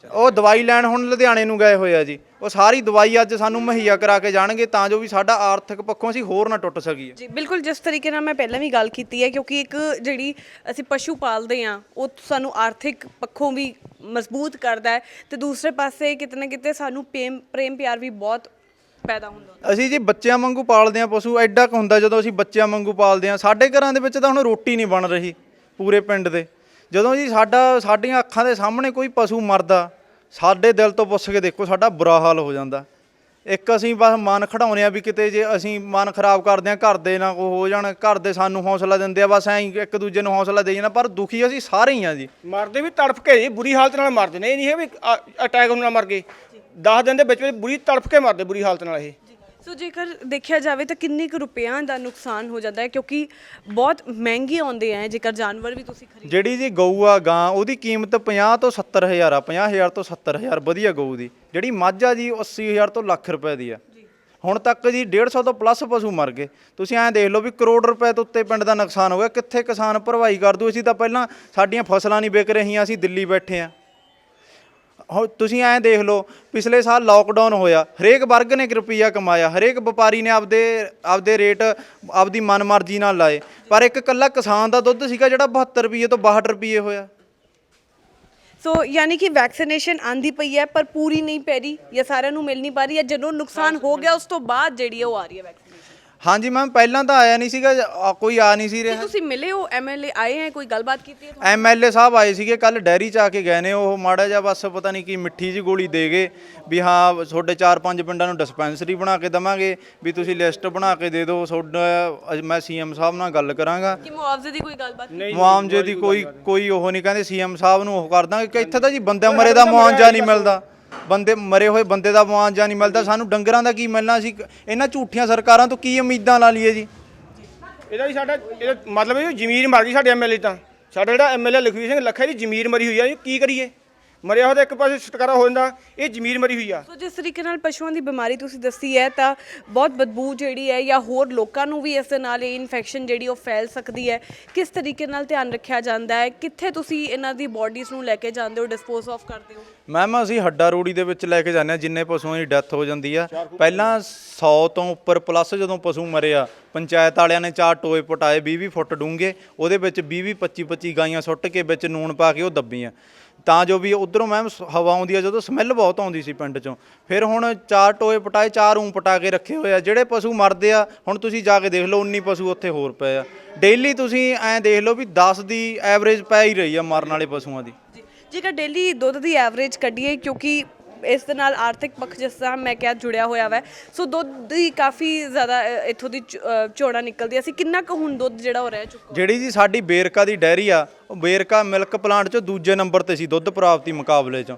ਉਹ ਦਵਾਈ ਲੈਣ ਹੁਣ ਲੁਧਿਆਣੇ ਨੂੰ ਗਏ ਹੋਏ ਆ ਜੀ। ਉਹ ਸਾਰੀ ਦਵਾਈ ਅੱਜ ਸਾਨੂੰ ਮੁਹੱਈਆ ਕਰਾ ਕੇ ਜਾਣਗੇ ਤਾਂ ਜੋ ਵੀ ਸਾਡਾ ਆਰਥਿਕ ਪੱਖੋਂ ਅਸੀਂ ਹੋਰ ਨਾ ਟੁੱਟ ਸਕੀਏ। ਜੀ ਬਿਲਕੁਲ, ਜਿਸ ਤਰੀਕੇ ਨਾਲ ਮੈਂ ਪਹਿਲਾਂ ਵੀ ਗੱਲ ਕੀਤੀ ਹੈ, ਕਿਉਂਕਿ ਇੱਕ ਜਿਹੜੀ ਅਸੀਂ ਪਸ਼ੂ ਪਾਲਦੇ ਹਾਂ ਉਹ ਸਾਨੂੰ ਆਰਥਿਕ ਪੱਖੋਂ ਵੀ ਮਜ਼ਬੂਤ ਕਰਦਾ ਹੈ ਤੇ ਦੂਸਰੇ ਪਾਸੇ ਕਿਤੇ ਨਾ ਕਿਤੇ ਸਾਨੂੰ ਪ੍ਰੇਮ ਪਿਆਰ ਵੀ ਬਹੁਤ ਪੈਦਾ ਹੁੰਦਾ। ਅਸੀਂ ਜੀ ਬੱਚਿਆਂ ਵਾਂਗੂ ਪਾਲਦੇ ਹਾਂ ਪਸ਼ੂ। ਐਡਾ ਕੁ ਹੁੰਦਾ ਜਦੋਂ ਅਸੀਂ ਬੱਚਿਆਂ ਵਾਂਗੂ ਪਾਲਦੇ ਹਾਂ। ਸਾਡੇ ਘਰਾਂ ਦੇ ਵਿੱਚ ਤਾਂ ਹੁਣ ਰੋਟੀ ਨਹੀਂ ਬਣ ਰਹੀ ਪੂਰੇ ਪਿੰਡ ਦੇ। ਜਦੋਂ ਜੀ ਸਾਡੀਆਂ ਅੱਖਾਂ ਦੇ ਸਾਹਮਣੇ ਕੋਈ ਪਸ਼ੂ ਮਰਦਾ, ਸਾਡੇ ਦਿਲ ਤੋਂ ਪੁੱਛ ਕੇ ਦੇਖੋ ਸਾਡਾ ਬੁਰਾ ਹਾਲ ਹੋ ਜਾਂਦਾ। ਇੱਕ ਅਸੀਂ ਬਸ ਮਨ ਖੜਾਉਂਦੇ ਆ ਵੀ ਕਿਤੇ ਜੇ ਅਸੀਂ ਮਨ ਖਰਾਬ ਕਰਦੇ ਹਾਂ ਘਰ ਦੇ ਨਾ ਕੋ ਹੋ ਜਾਣ, ਘਰ ਦੇ ਸਾਨੂੰ ਹੌਸਲਾ ਦਿੰਦੇ ਆ, ਬਸ ਐਂ ਇੱਕ ਦੂਜੇ ਨੂੰ ਹੌਸਲਾ ਦੇਈ ਜਾਣਾ। ਪਰ ਦੁਖੀ ਅਸੀਂ ਸਾਰੇ ਹੀ ਆ ਜੀ। ਮਰਦੇ ਵੀ ਤੜਫ ਕੇ ਜੀ, ਬੁਰੀ ਹਾਲਤ ਨਾਲ ਮਰਦੇ ਨੇ। ਇਹ ਨਹੀਂ ਹੈ ਵੀ ਅਟੈਕ ਨਾਲ ਮਰ ਗਏ, 10 ਦਿਨ ਦੇ ਵਿੱਚ ਬੁਰੀ ਤੜਫ ਕੇ ਮਰਦੇ, ਬੁਰੀ ਹਾਲਤ ਨਾਲ। ਇਹ ਸੋ ਜੇਕਰ ਦੇਖਿਆ ਜਾਵੇ ਤਾਂ ਕਿੰਨੇ ਕੁ ਰੁਪਇਆਂ ਦਾ ਨੁਕਸਾਨ ਹੋ ਜਾਂਦਾ ਹੈ, ਕਿਉਂਕਿ ਬਹੁਤ ਮਹਿੰਗੇ ਆਉਂਦੇ ਆ ਜੇਕਰ ਜਾਨਵਰ ਵੀ ਤੁਸੀਂ ਖਰੀਦ। ਜਿਹੜੀ ਜੀ ਗਊ ਆ ਗਾਂ, ਉਹਦੀ ਕੀਮਤ 50 ਤੋਂ 70 ਹਜ਼ਾਰ ਆ, 50,000 ਤੋਂ 70 ਹਜ਼ਾਰ ਵਧੀਆ ਗਊ ਦੀ। ਜਿਹੜੀ ਮੱਝ ਆ ਜੀ 80,000 ਤੋਂ ਲੱਖ ਰੁਪਏ ਦੀ ਆ। ਹੁਣ ਤੱਕ ਜੀ 150 ਤੋਂ ਪਲੱਸ ਪਸ਼ੂ ਮਰ ਗਏ। ਤੁਸੀਂ ਐਂ ਦੇਖ ਲਓ ਵੀ ਕਰੋੜ ਰੁਪਏ ਤੋਂ ਉੱਤੇ ਪਿੰਡ ਦਾ ਨੁਕਸਾਨ ਹੋ ਗਿਆ। ਕਿੱਥੇ ਕਿਸਾਨ ਭਰਵਾਈ ਕਰ ਦੂ? ਅਸੀਂ ਤਾਂ ਪਹਿਲਾਂ ਸਾਡੀਆਂ ਫਸਲਾਂ ਨਹੀਂ ਵਿਕ ਰਹੀਆਂ, ਅਸੀਂ ਦਿੱਲੀ ਬੈਠੇ ਆ। ਤੁਸੀਂ ਐਂ ਦੇਖ ਲਓ ਪਿਛਲੇ ਸਾਲ ਲੋਕਡਾਊਨ ਹੋਇਆ, ਹਰੇਕ ਵਰਗ ਨੇ ਰੁਪਈਆ ਕਮਾਇਆ, ਹਰੇਕ ਵਪਾਰੀ ਨੇ ਆਪਦੇ ਰੇਟ ਆਪਦੀ ਮਨਮਰਜ਼ੀ ਨਾਲ ਲਾਏ। ਪਰ ਇੱਕ ਇਕੱਲਾ ਕਿਸਾਨ ਦਾ ਦੁੱਧ ਸੀਗਾ ਜਿਹੜਾ 72 ਰੁਪਏ ਤੋਂ 62 ਰੁਪਏ ਹੋਇਆ। ਸੋ ਯਾਨੀ ਕਿ ਵੈਕਸੀਨੇਸ਼ਨ ਆਂਦੀ ਪਈ ਹੈ ਪਰ ਪੂਰੀ ਨਹੀਂ ਪੈ ਰਹੀ ਜਾਂ ਸਾਰਿਆਂ ਨੂੰ ਮਿਲ ਨਹੀਂ ਪਾ ਰਹੀ, ਜਾਂ ਜਦੋਂ ਨੁਕਸਾਨ ਹੋ ਗਿਆ ਉਸ ਤੋਂ ਬਾਅਦ ਜਿਹੜੀ ਉਹ ਆ ਰਹੀ ਹੈ ਵੈਕਸੀਨੇਸ਼ਨ। ਹਾਂਜੀ ਮੈਮ, ਪਹਿਲਾਂ ਤਾਂ ਆਇਆ ਨਹੀਂ ਸੀਗਾ, ਕੋਈ ਆ ਨਹੀਂ ਸੀ ਰਿਹਾ। ਤੁਸੀਂ ਮਿਲੇ ਹੋ, MLA ਆਏ ਹੈ, ਕੋਈ ਗੱਲਬਾਤ ਕੀਤੀ ਹੈ? MLA ਸਾਹਿਬ ਆਏ ਸੀਗੇ ਕੱਲ, ਡੈਰੀ 'ਚ ਆ ਕੇ ਗਏ ਨੇ। ਉਹ ਮਾੜਾ ਜਿਹਾ ਬਸ ਪਤਾ ਨਹੀਂ ਕੀ ਮਿੱਠੀ ਜਿਹੀ ਗੋਲੀ ਦੇ ਗਏ ਵੀ ਹਾਂ ਤੁਹਾਡੇ 4-5 ਪਿੰਡਾਂ ਨੂੰ ਡਿਸਪੈਂਸਰੀ ਬਣਾ ਕੇ ਦੇਵਾਂਗੇ, ਵੀ ਤੁਸੀਂ ਲਿਸਟ ਬਣਾ ਕੇ ਦੇ ਦਿਓ ਤੁਹਾਡਾ। ਮੈਂ CM ਸਾਹਿਬ ਨਾਲ ਗੱਲ ਕਰਾਂਗਾ ਕਿ ਮੁਆਵਜ਼ੇ ਦੀ ਕੋਈ ਗੱਲਬਾਤ ਨਹੀਂ? ਮੁਆਵਜ਼ੇ ਦੀ ਕੋਈ ਉਹ ਨਹੀਂ ਕਹਿੰਦੇ। CM ਸਾਹਿਬ ਨੂੰ ਉਹ ਕਰ ਦਾਂਗੇ ਕਿ ਇੱਥੇ ਤਾਂ ਜੀ ਬੰਦੇ ਮਰੇ ਦਾ ਮੁਆਵਜ਼ਾ ਨਹੀਂ ਮਿਲਦਾ, ਬੰਦੇ ਮਰੇ ਹੋਏ ਬੰਦੇ ਦਾ ਮੁਆਵਜ਼ਾ ਨਹੀਂ ਮਿਲਦਾ। ਸਾਨੂੰ ਡੰਗਰਾਂ ਦਾ ਕੀ ਮਿਲਣਾ? ਸੀ ਇਹਨਾਂ ਝੂਠੀਆਂ ਸਰਕਾਰਾਂ ਤੋਂ ਕੀ ਉਮੀਦਾਂ ਲਾ ਲਈਏ ਜੀ? ਇਹਦਾ ਮਤਲਬ ਇਹ ਜ਼ਮੀਰ ਮਰ ਗਈ ਸਾਡੇ MLA ਤਾਂ। ਸਾਡਾ ਜਿਹੜਾ MLA ਲਖਵੀਰ ਸਿੰਘ ਲੱਖਾ ਦੀ ਜ਼ਮੀਰ ਮਰੀ ਹੋਈ ਆ। ਕੀ ਕਰੀਏ? ਮਰਿਆ ਹੋਇਆ ਤਾਂ ਇੱਕ ਪਾਸੇ ਛੁਟਕਾਰਾ ਹੋ ਜਾਂਦਾ, ਇਹ ਜ਼ਮੀਰ ਮਰੀ ਹੋਈ ਆ। ਸੋ ਜਿਸ ਤਰੀਕੇ ਨਾਲ ਪਸ਼ੂਆਂ ਦੀ ਬਿਮਾਰੀ ਤੁਸੀਂ ਦੱਸੀ ਹੈ ਤਾਂ ਬਹੁਤ ਬਦਬੂ ਜਿਹੜੀ ਹੈ ਜਾਂ ਹੋਰ ਲੋਕਾਂ ਨੂੰ ਵੀ ਇਸ ਦੇ ਨਾਲ ਇਹ ਇਨਫੈਕਸ਼ਨ ਜਿਹੜੀ ਉਹ ਫੈਲ ਸਕਦੀ ਹੈ। ਕਿਸ ਤਰੀਕੇ ਨਾਲ ਧਿਆਨ ਰੱਖਿਆ ਜਾਂਦਾ ਹੈ? ਕਿੱਥੇ ਤੁਸੀਂ ਇਹਨਾਂ ਦੀ ਬੋਡੀਜ਼ ਨੂੰ ਲੈ ਕੇ ਜਾਂਦੇ ਹੋ, ਡਿਸਪੋਜ਼ ਆਫ ਕਰਦੇ ਹੋ? ਮੈਮ ਅਸੀਂ ਹੱਡਾ ਰੋੜੀ ਦੇ ਵਿੱਚ ਲੈ ਕੇ ਜਾਂਦੇ ਹਾਂ ਜਿੰਨੇ ਪਸ਼ੂਆਂ ਦੀ ਡੈਥ ਹੋ ਜਾਂਦੀ ਆ। ਪਹਿਲਾਂ 100 ਤੋਂ ਉੱਪਰ ਪਲੱਸ ਜਦੋਂ ਪਸ਼ੂ ਮਰੇ ਆ, ਪੰਚਾਇਤ ਵਾਲਿਆਂ ਨੇ 4 ਟੋਏ ਪਟਾਏ 20-20 ਫੁੱਟ ਡੂੰਘੇ, ਉਹਦੇ ਵਿੱਚ 20-20 25-25 ਗਾਈਆਂ ਸੁੱਟ ਕੇ ਵਿੱਚ ਨੂਣ ਪਾ ਕੇ ਉਹ ਦੱਬੀਆਂ, ਤਾਂ ਜੋ ਵੀ ਉਧਰੋਂ ਮੈਮ ਹਵਾ ਆਉਂਦੀ ਆ ਜਦੋਂ ਸਮੈਲ ਬਹੁਤ ਆਉਂਦੀ ਸੀ ਪਿੰਡ 'ਚੋਂ। ਫਿਰ ਹੁਣ 4 ਟੋਏ ਪਟਾਏ, 4 ਊਂ ਪਟਾ ਕੇ ਰੱਖੇ ਹੋਏ ਆ। ਜਿਹੜੇ ਪਸ਼ੂ ਮਰਦੇ ਆ ਹੁਣ ਤੁਸੀਂ ਜਾ ਕੇ ਦੇਖ ਲਓ 19 ਪਸ਼ੂ ਉੱਥੇ ਹੋਰ ਪਏ ਆ। ਡੇਲੀ ਤੁਸੀਂ ਐਂ ਦੇਖ ਲਓ ਵੀ 10 ਦੀ ਐਵਰੇਜ ਪੈ ਹੀ ਰਹੀ ਆ ਮਰਨ ਵਾਲੇ ਪਸ਼ੂਆਂ ਦੀ। ਜੇਕਰ ਡੇਲੀ ਦੁੱਧ ਦੀ ਐਵਰੇਜ ਕੱਢੀਏ, ਕਿਉਂਕਿ ਇਸ ਦੇ ਨਾਲ ਆਰਥਿਕ ਪੱਖ ਜਿਸ ਤਰ੍ਹਾਂ ਮੈਂ ਕਿਹਾ ਜੁੜਿਆ ਹੋਇਆ ਵਾ, ਸੋ ਦੁੱਧ ਦੀ ਕਾਫੀ ਜ਼ਿਆਦਾ ਇੱਥੋਂ ਦੀ ਚੋਣਾ ਨਿਕਲਦੀ। ਅਸੀਂ ਕਿੰਨਾ ਕੁ ਹੁਣ ਦੁੱਧ ਜਿਹੜਾ ਹੋ ਰਿਹਾ ਚੁੱਕਾ? ਜਿਹੜੀ ਜੀ ਸਾਡੀ ਬੇਰਕਾ ਦੀ ਡੈਰੀ ਆ, ਉਹ ਬੇਰਕਾ ਮਿਲਕ ਪਲਾਂਟ 'ਚ ਦੂਜੇ ਨੰਬਰ ਤੇ ਸੀ ਦੁੱਧ ਪ੍ਰਾਪਤੀ ਮੁਕਾਬਲੇ 'ਚ।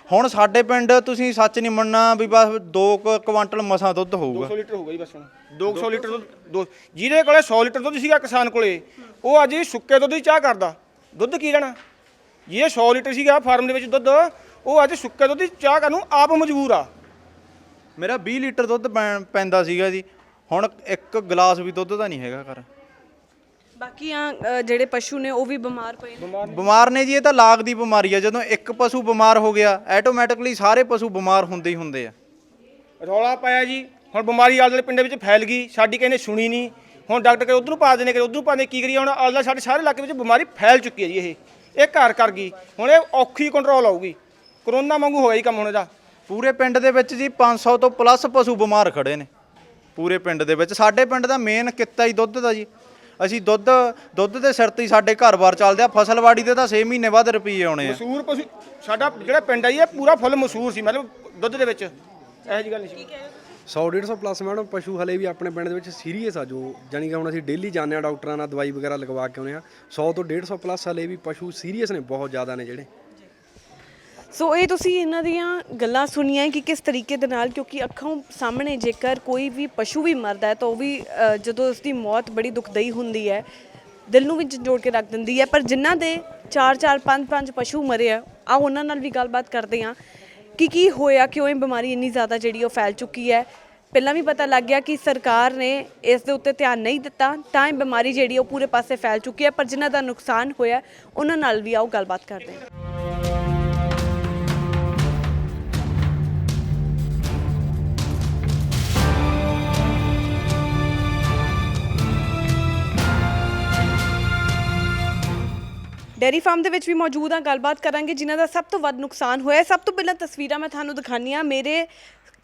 ਹੁਣ ਸਾਡੇ ਪਿੰਡ ਤੁਸੀਂ ਸੱਚ ਨਹੀਂ ਮੰਨਣਾ ਵੀ ਬਸ 2 ਕੁਆਂਟਲ ਮਸਾਂ ਦੁੱਧ ਹੋਊਗਾ। 200 ਲੀਟਰ ਹੋਊਗਾ ਜੀ ਬਸ ਹੁਣ। 200 ਲੀਟਰ ਦੁੱਧ। ਜਿਹਦੇ ਕੋਲੇ 100 ਲੀਟਰ ਦੁੱਧ ਸੀਗਾ ਕਿਸਾਨ ਕੋਲੇ, ਉਹ ਅੱਜ ਸੁੱਕੇ ਦੁੱਧ ਦੀ ਚਾਹ ਕਰਦਾ। ਦੁੱਧ ਕੀ ਲੈਣਾ? ਜੇ 100 ਲੀਟਰ ਸੀਗਾ ਫਾਰਮ ਦੇ ਵਿੱਚ ਦੁੱਧ, ਉਹ ਅੱਜ ਸੁੱਕੇ ਦੁੱਧ ਦੀ ਚਾਹ ਕਰਨ ਨੂੰ ਆਪ ਮਜਬੂਰ ਆ। ਮੇਰਾ 20 ਲੀਟਰ ਦੁੱਧ ਪੈਂਦਾ ਸੀਗਾ ਜੀ, ਹੁਣ ਇੱਕ ਗਲਾਸ ਵੀ ਦੁੱਧ ਦਾ ਨਹੀਂ ਹੈਗਾ ਘਰ। ਬਾਕੀਆਂ ਜਿਹੜੇ ਪਸ਼ੂ ਨੇ ਉਹ ਵੀ ਬਿਮਾਰ ਪਏ ਨੇ। ਬਿਮਾਰ ਨੇ ਜੀ, ਇਹ ਤਾਂ ਲਾਗ ਦੀ ਬਿਮਾਰੀ ਆ। ਜਦੋਂ ਇੱਕ ਪਸ਼ੂ ਬਿਮਾਰ ਹੋ ਗਿਆ ਆਟੋਮੈਟਿਕਲੀ ਸਾਰੇ ਪਸ਼ੂ ਬਿਮਾਰ ਹੁੰਦੇ ਹੀ ਹੁੰਦੇ ਆ। ਰੌਲਾ ਪਾਇਆ ਜੀ, ਹੁਣ ਬਿਮਾਰੀ ਆਲੇ ਪਿੰਡ ਵਿੱਚ ਫੈਲ ਗਈ, ਸਾਡੀ ਕਿਸੇ ਨੇ ਸੁਣੀ ਨਹੀਂ। ਹੁਣ ਡਾਕਟਰ ਕਦੇ ਉੱਧਰ ਨੂੰ ਪਾ ਦੇਣੇ, ਕਦੇ ਉੱਧਰ ਨੂੰ ਪਾ ਦੇ, ਕੀ ਕਰੀਏ ਹੁਣ? ਆਲੇ ਸਾਡੇ ਸਾਰੇ ਇਲਾਕੇ ਵਿੱਚ ਬਿਮਾਰੀ ਫੈਲ ਚੁੱਕੀ ਹੈ ਜੀ। ਇਹ ਘਰ ਕਰ ਗਈ, ਹੁਣ ਇਹ ਔਖੀ ਕੰਟਰੋਲ ਆਊਗੀ। ਕਰੋਨਾ ਵਾਂਗੂ ਹੋਇਆ ਜੀ ਕੰਮ ਹੁਣ ਇਹਦਾ। ਪੂਰੇ ਪਿੰਡ ਦੇ ਵਿੱਚ ਜੀ 500 ਤੋਂ ਪਲੱਸ ਪਸ਼ੂ ਬਿਮਾਰ ਖੜੇ ਨੇ ਪੂਰੇ ਪਿੰਡ ਦੇ ਵਿੱਚ। ਸਾਡੇ ਪਿੰਡ ਦਾ ਮੇਨ ਕਿੱਤਾ ਹੀ ਦੁੱਧ ਦਾ ਜੀ। ਅਸੀਂ ਦੁੱਧ ਦੇ ਸਿਰ ਤੇ ਹੀ ਸਾਡੇ ਘਰ-ਬਾਰ ਚੱਲਦੇ ਆ। ਫਸਲਵਾੜੀ ਦੇ ਤਾਂ 6 ਮਹੀਨੇ ਬਾਅਦ ਰੁਪਈਏ ਆਉਣੇ ਆ। ਮਸ਼ਹੂਰ ਪਸ਼ੂ ਸਾਡਾ ਜਿਹੜਾ ਪਿੰਡ ਹੈ ਜੀ, ਇਹ ਪੂਰਾ ਫੁੱਲ ਮਸ਼ਹੂਰ ਸੀ, ਮਤਲਬ ਦੁੱਧ ਦੇ ਵਿੱਚ ਇਹੋ ਜਿਹੀ ਗੱਲ ਨਹੀਂ ਸੀ। 100-150 ਪਲੱਸ ਮੈਡਮ ਪਸ਼ੂ ਹਲੇ ਵੀ ਆਪਣੇ ਪਿੰਡ ਦੇ ਵਿੱਚ ਸੀਰੀਅਸ ਆ, ਜੋ ਜਾਨੀ ਕਿ ਹੁਣ ਅਸੀਂ ਡੇਲੀ ਜਾਂਦੇ ਆ ਡਾਕਟਰਾਂ ਨਾਲ ਦਵਾਈ ਵਗੈਰਾ ਲਗਵਾ ਕੇ ਆਉਂਦੇ ਆ। 100 ਤੋਂ 150 ਪਲੱਸ ਹਲੇ ਵੀ ਪਸ਼ੂ ਸੀਰੀਅਸ ਨੇ, ਬਹੁਤ ਜ਼ਿਆਦਾ ਨੇ ਜਿਹੜੇ। ਸੋ ਇਹ ਤੁਸੀਂ ਇਹਨਾਂ ਦੀਆਂ ਗੱਲਾਂ ਸੁਣੀਆਂ ਕਿ ਕਿਸ ਤਰੀਕੇ ਦੇ ਨਾਲ, ਕਿਉਂਕਿ ਅੱਖਾਂ ਸਾਹਮਣੇ ਜੇਕਰ ਕੋਈ ਵੀ ਪਸ਼ੂ ਵੀ ਮਰਦਾ ਹੈ ਤਾਂ ਉਹ ਵੀ ਜਦੋਂ ਉਸ ਦੀ ਮੌਤ ਬੜੀ ਦੁਖਦਾਈ ਹੁੰਦੀ ਹੈ, ਦਿਲ ਨੂੰ ਵੀ ਜੋੜ ਕੇ ਰੱਖ ਦਿੰਦੀ ਹੈ। ਪਰ ਜਿਨ੍ਹਾਂ ਦੇ 4-4 5-5 ਪਸ਼ੂ ਮਰੇ ਆ, ਆਓ ਉਹਨਾਂ ਨਾਲ ਵੀ ਗੱਲਬਾਤ ਕਰਦੇ ਹਾਂ ਕਿ ਕੀ ਹੋਇਆ, ਕਿਉਂ ਇਹ ਬਿਮਾਰੀ ਇੰਨੀ ਜ਼ਿਆਦਾ ਜਿਹੜੀ ਉਹ ਫੈਲ ਚੁੱਕੀ ਹੈ। ਪਹਿਲਾਂ ਵੀ ਪਤਾ ਲੱਗ ਗਿਆ ਕਿ ਸਰਕਾਰ ਨੇ ਇਸ ਦੇ ਉੱਤੇ ਧਿਆਨ ਨਹੀਂ ਦਿੱਤਾ, ਤਾਂ ਇਹ ਬਿਮਾਰੀ ਜਿਹੜੀ ਉਹ ਪੂਰੇ ਪਾਸੇ ਫੈਲ ਚੁੱਕੀ ਹੈ। ਪਰ ਜਿਨ੍ਹਾਂ ਦਾ ਨੁਕਸਾਨ ਹੋਇਆ ਉਹਨਾਂ ਨਾਲ ਵੀ ਆਓ ਗੱਲਬਾਤ ਕਰਦੇ ਹਾਂ। ਡੇਅਰੀ ਫਾਰਮ ਦੇ ਵਿੱਚ ਵੀ ਮੌਜੂਦ ਆ, ਗੱਲਬਾਤ ਕਰਾਂਗੇ ਜਿਨ੍ਹਾਂ ਦਾ ਸਭ ਤੋਂ ਵੱਧ ਨੁਕਸਾਨ ਹੋਇਆ। ਸਭ ਤੋਂ ਪਹਿਲਾਂ ਤਸਵੀਰਾਂ ਮੈਂ ਤੁਹਾਨੂੰ ਦਿਖਾਉਂਦੀ ਹਾਂ। ਮੇਰੇ